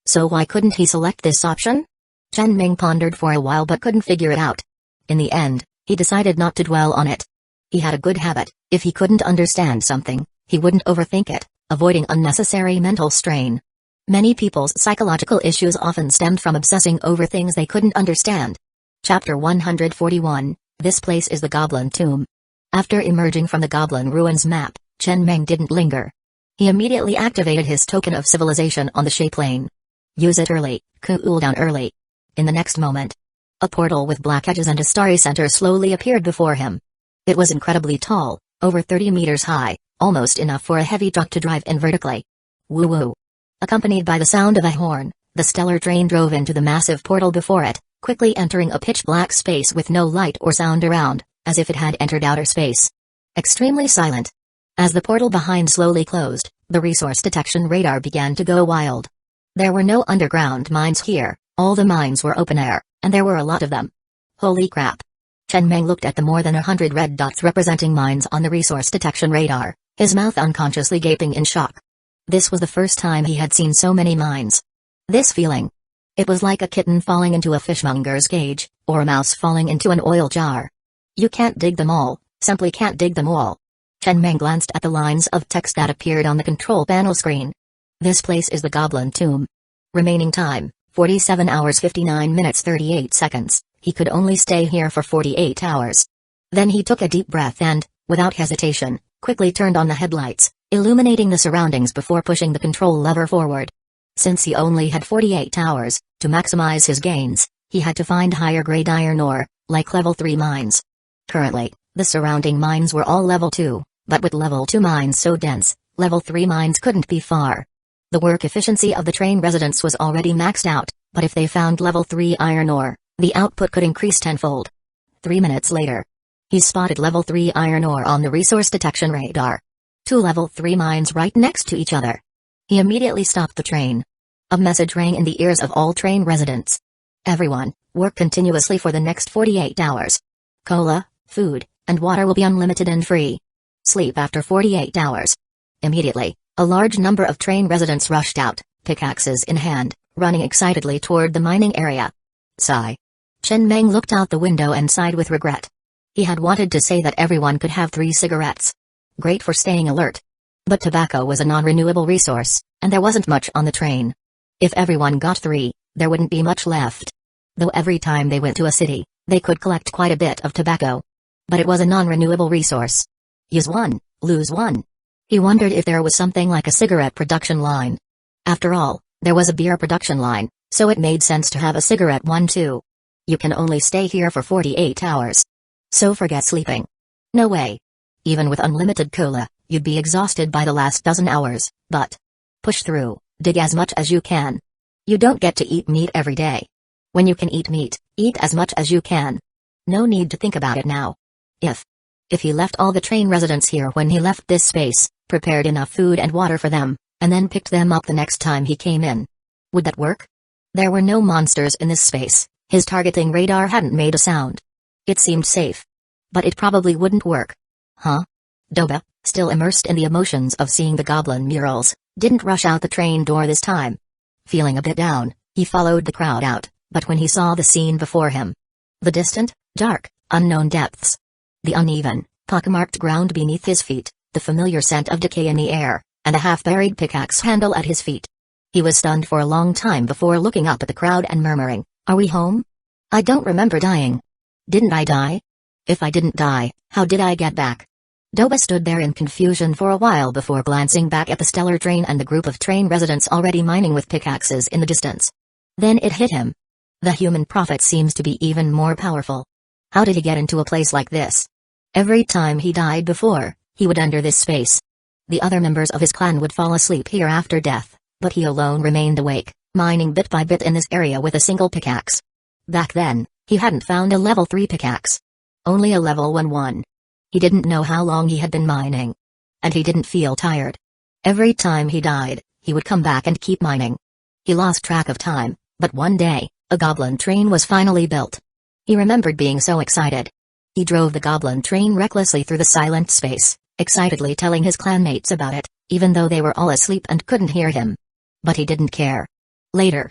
So why couldn't he select this option? Chen Meng pondered for a while but couldn't figure it out. In the end, he decided not to dwell on it. He had a good habit: if he couldn't understand something, he wouldn't overthink it, avoiding unnecessary mental strain. Many people's psychological issues often stemmed from obsessing over things they couldn't understand. Chapter 141, This place is the Goblin Tomb. After emerging from the Goblin Ruins map, Chen Meng didn't linger. He immediately activated his token of civilization on the shape lane. Use it early, cool down early. In the next moment, a portal with black edges and a starry center slowly appeared before him. It was incredibly tall, over 30 meters high, almost enough for a heavy truck to drive in vertically. Woo-woo. Accompanied by the sound of a horn, the stellar train drove into the massive portal before it, quickly entering a pitch-black space with no light or sound around, as if it had entered outer space. Extremely silent. As the portal behind slowly closed, the resource detection radar began to go wild. There were no underground mines here, all the mines were open air, and there were a lot of them. Holy crap. Chen Meng looked at the more than 100 red dots representing mines on the resource detection radar, his mouth unconsciously gaping in shock. This was the first time he had seen so many mines. This feeling. It was like a kitten falling into a fishmonger's cage, or a mouse falling into an oil jar. You can't dig them all, simply can't dig them all. Chen Meng glanced at the lines of text that appeared on the control panel screen. This place is the Goblin Tomb. Remaining time, 47 hours 59 minutes 38 seconds. He could only stay here for 48 hours. Then he took a deep breath and, without hesitation, quickly turned on the headlights, illuminating the surroundings before pushing the control lever forward. Since he only had 48 hours, to maximize his gains, he had to find higher-grade iron ore, like level 3 mines. Currently, the surrounding mines were all level 2, but with level 2 mines so dense, level 3 mines couldn't be far. The work efficiency of the train residents was already maxed out, but if they found level 3 iron ore, the output could increase tenfold. 3 minutes later, he spotted level 3 iron ore on the resource detection radar. 2 level 3 mines right next to each other. He immediately stopped the train. A message rang in the ears of all train residents. Everyone, work continuously for the next 48 hours. Cola, food, and water will be unlimited and free. Sleep after 48 hours. Immediately, a large number of train residents rushed out, pickaxes in hand, running excitedly toward the mining area. Sigh. Chen Meng looked out the window and sighed with regret. He had wanted to say that everyone could have 3 cigarettes. Great for staying alert. But tobacco was a non-renewable resource, and there wasn't much on the train. If everyone got 3, there wouldn't be much left. Though every time they went to a city, they could collect quite a bit of tobacco. But it was a non-renewable resource. Use 1, lose 1. He wondered if there was something like a cigarette production line. After all, there was a beer production line, so it made sense to have a cigarette one too. You can only stay here for 48 hours. So forget sleeping. No way. Even with unlimited cola, you'd be exhausted by the last dozen hours, but push through, dig as much as you can. You don't get to eat meat every day. When you can eat meat, eat as much as you can. No need to think about it now. If he left all the train residents here when he left this space, prepared enough food and water for them, and then picked them up the next time he came in. Would that work? There were no monsters in this space, his targeting radar hadn't made a sound. It seemed safe. But it probably wouldn't work. Huh? Doba, still immersed in the emotions of seeing the goblin murals, didn't rush out the train door this time. Feeling a bit down, he followed the crowd out, but when he saw the scene before him, the distant, dark, unknown depths, the uneven, pockmarked ground beneath his feet, the familiar scent of decay in the air, and a half-buried pickaxe handle at his feet. He was stunned for a long time before looking up at the crowd and murmuring, "Are we home? I don't remember dying. Didn't I die? If I didn't die, how did I get back?" Doba stood there in confusion for a while before glancing back at the stellar train and the group of train residents already mining with pickaxes in the distance. Then it hit him. The human prophet seems to be even more powerful. How did he get into a place like this? Every time he died before, he would enter this space. The other members of his clan would fall asleep here after death, but he alone remained awake, mining bit by bit in this area with a single pickaxe. Back then, he hadn't found a level 3 pickaxe. Only a level 1 one. He didn't know how long he had been mining. And he didn't feel tired. Every time he died, he would come back and keep mining. He lost track of time, but one day, a goblin train was finally built. He remembered being so excited. He drove the goblin train recklessly through the silent space, excitedly telling his clanmates about it, even though they were all asleep and couldn't hear him. But he didn't care. Later,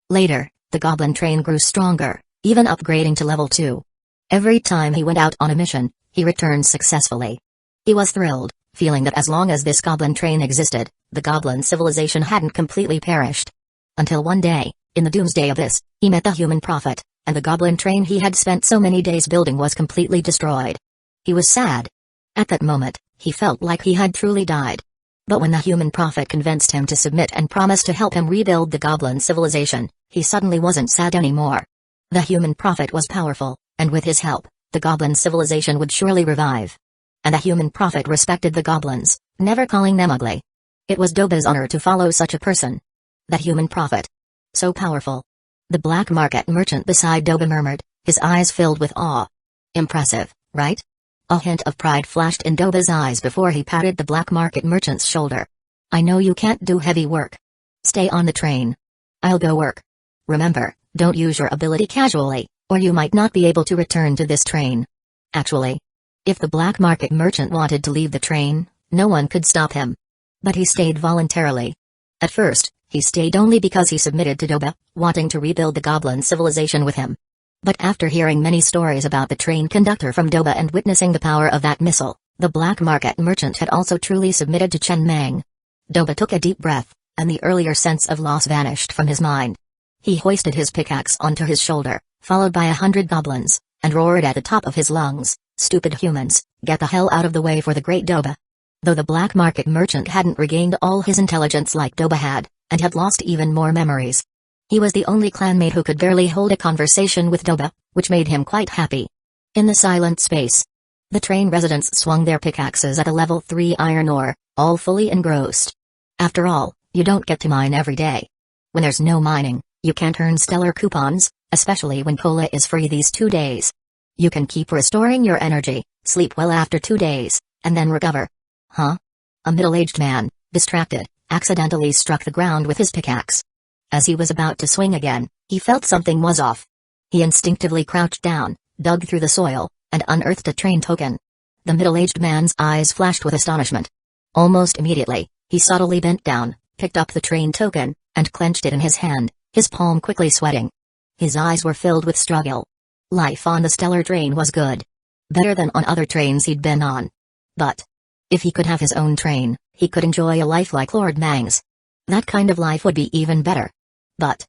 the goblin train grew stronger, even upgrading to level 2. Every time he went out on a mission, he returned successfully. He was thrilled, feeling that as long as this goblin train existed, the goblin civilization hadn't completely perished. Until one day, in the Doomsday abyss, he met the human prophet, and the goblin train he had spent so many days building was completely destroyed. He was sad. At that moment, he felt like he had truly died. But when the human prophet convinced him to submit and promised to help him rebuild the goblin civilization, he suddenly wasn't sad anymore. The human prophet was powerful, and with his help, the goblin civilization would surely revive. And the human prophet respected the goblins, never calling them ugly. It was Doba's honor to follow such a person. That human prophet. So powerful. The black market merchant beside Doba murmured, his eyes filled with awe. Impressive, right? A hint of pride flashed in Doba's eyes before he patted the black market merchant's shoulder. I know you can't do heavy work. Stay on the train. I'll go work. Remember, don't use your ability casually, or you might not be able to return to this train. Actually, if the black market merchant wanted to leave the train, no one could stop him. But he stayed voluntarily. At first, he stayed only because he submitted to Doba, wanting to rebuild the goblin civilization with him. But after hearing many stories about the train conductor from Doba and witnessing the power of that missile, the black market merchant had also truly submitted to Chen Meng. Doba took a deep breath, and the earlier sense of loss vanished from his mind. He hoisted his pickaxe onto his shoulder, followed by 100 goblins, and roared at the top of his lungs, "Stupid humans, get the hell out of the way for the great Doba." Though the black market merchant hadn't regained all his intelligence like Doba had, and had lost even more memories. He was the only clanmate who could barely hold a conversation with Doba, which made him quite happy. In the silent space, the train residents swung their pickaxes at a level 3 iron ore, all fully engrossed. After all, you don't get to mine every day. When there's no mining, you can't earn stellar coupons, especially when cola is free these 2 days. You can keep restoring your energy, sleep well after 2 days, and then recover. Huh? A middle-aged man, distracted, accidentally struck the ground with his pickaxe. As he was about to swing again, he felt something was off. He instinctively crouched down, dug through the soil, and unearthed a train token. The middle-aged man's eyes flashed with astonishment. Almost immediately, he subtly bent down, picked up the train token, and clenched it in his hand, his palm quickly sweating. His eyes were filled with struggle. Life on the stellar train was good. Better than on other trains he'd been on. But if he could have his own train, he could enjoy a life like Lord Mang's. That kind of life would be even better. But.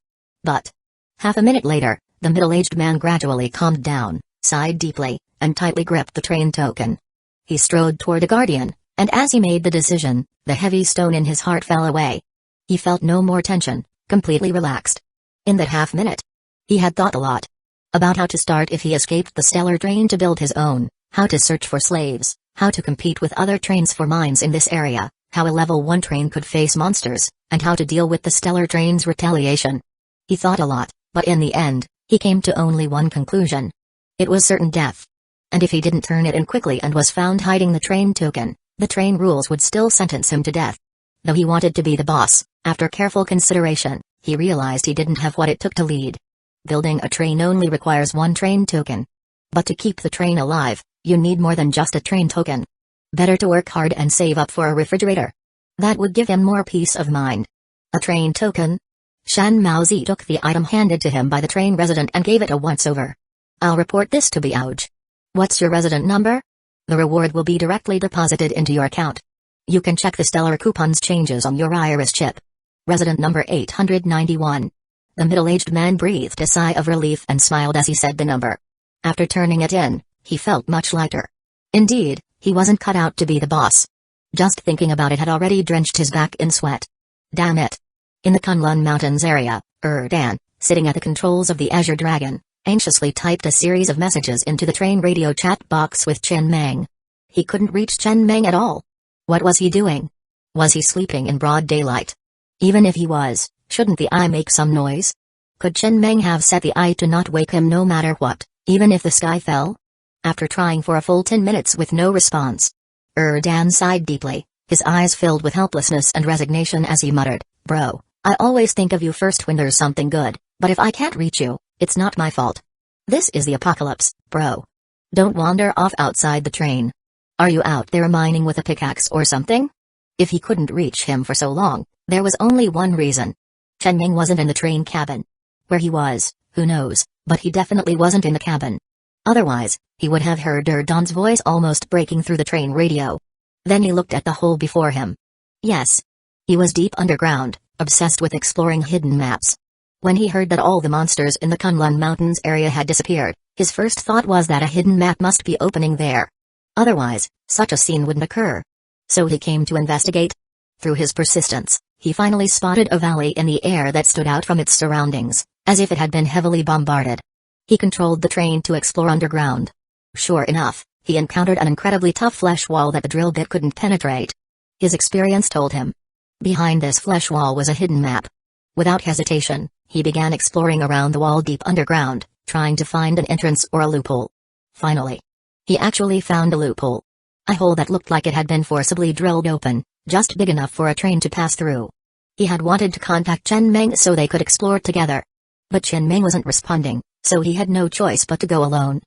Half a minute later, the middle-aged man gradually calmed down, sighed deeply, and tightly gripped the train token. He strode toward a guardian, and as he made the decision, the heavy stone in his heart fell away. He felt no more tension, completely relaxed. In that half minute, he had thought a lot. About how to start if he escaped the stellar train to build his own, how to search for slaves, how to compete with other trains for mines in this area, how a level 1 train could face monsters, and how to deal with the stellar train's retaliation. He thought a lot, but in the end, he came to only one conclusion. It was certain death. And if he didn't turn it in quickly and was found hiding the train token, the train rules would still sentence him to death. Though he wanted to be the boss, after careful consideration, he realized he didn't have what it took to lead. Building a train only requires 1 train token. But to keep the train alive, you need more than just a train token. Better to work hard and save up for a refrigerator. That would give him more peace of mind. A train token? Shan Maozi took the item handed to him by the train resident and gave it a once-over. "I'll report this to Biauj. What's your resident number? The reward will be directly deposited into your account. You can check the stellar coupons changes on your iris chip. Resident number 891. The middle-aged man breathed a sigh of relief and smiled as he said the number. After turning it in, he felt much lighter. Indeed, he wasn't cut out to be the boss. Just thinking about it had already drenched his back in sweat. Damn it. In the Kunlun Mountains area, Dan, sitting at the controls of the Azure Dragon, anxiously typed a series of messages into the train radio chat box with Chen Meng. He couldn't reach Chen Meng at all. What was he doing? Was he sleeping in broad daylight? Even if he was, shouldn't the eye make some noise? Could Chen Meng have set the eye to not wake him no matter what, even if the sky fell? After trying for a full 10 minutes with no response, Dan sighed deeply, his eyes filled with helplessness and resignation as he muttered, "Bro, I always think of you first when there's something good, but if I can't reach you, it's not my fault. This is the apocalypse, bro. Don't wander off outside the train. Are you out there mining with a pickaxe or something?" If he couldn't reach him for so long, there was only one reason. Chen Ming wasn't in the train cabin. Where he was, who knows, but he definitely wasn't in the cabin. Otherwise, he would have heard Don's voice almost breaking through the train radio. Then he looked at the hole before him. Yes. He was deep underground, obsessed with exploring hidden maps. When he heard that all the monsters in the Kunlun Mountains area had disappeared, his first thought was that a hidden map must be opening there. Otherwise, such a scene wouldn't occur. So he came to investigate. Through his persistence, he finally spotted a valley in the air that stood out from its surroundings, as if it had been heavily bombarded. He controlled the train to explore underground. Sure enough, he encountered an incredibly tough flesh wall that the drill bit couldn't penetrate. His experience told him. Behind this flesh wall was a hidden map. Without hesitation, he began exploring around the wall deep underground, trying to find an entrance or a loophole. Finally, he actually found a loophole. A hole that looked like it had been forcibly drilled open, just big enough for a train to pass through. He had wanted to contact Chen Meng so they could explore together. But Chen Meng wasn't responding, so he had no choice but to go alone.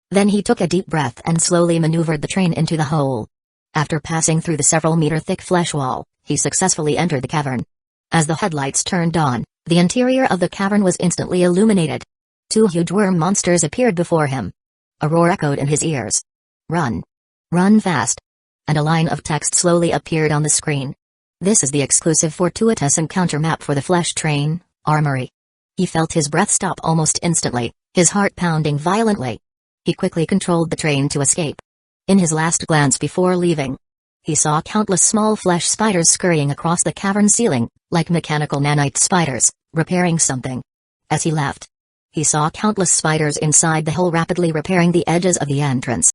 Then he took a deep breath and slowly maneuvered the train into the hole. After passing through the several-meter-thick flesh wall, he successfully entered the cavern. As the headlights turned on, the interior of the cavern was instantly illuminated. 2 huge worm monsters appeared before him. A roar echoed in his ears. "Run! Run fast!" And a line of text slowly appeared on the screen. "This is the exclusive fortuitous encounter map for the flesh train, Armory." He felt his breath stop almost instantly, his heart pounding violently. He quickly controlled the train to escape. In his last glance before leaving, he saw countless small flesh spiders scurrying across the cavern ceiling, like mechanical nanite spiders, repairing something. As he left, he saw countless spiders inside the hole rapidly repairing the edges of the entrance.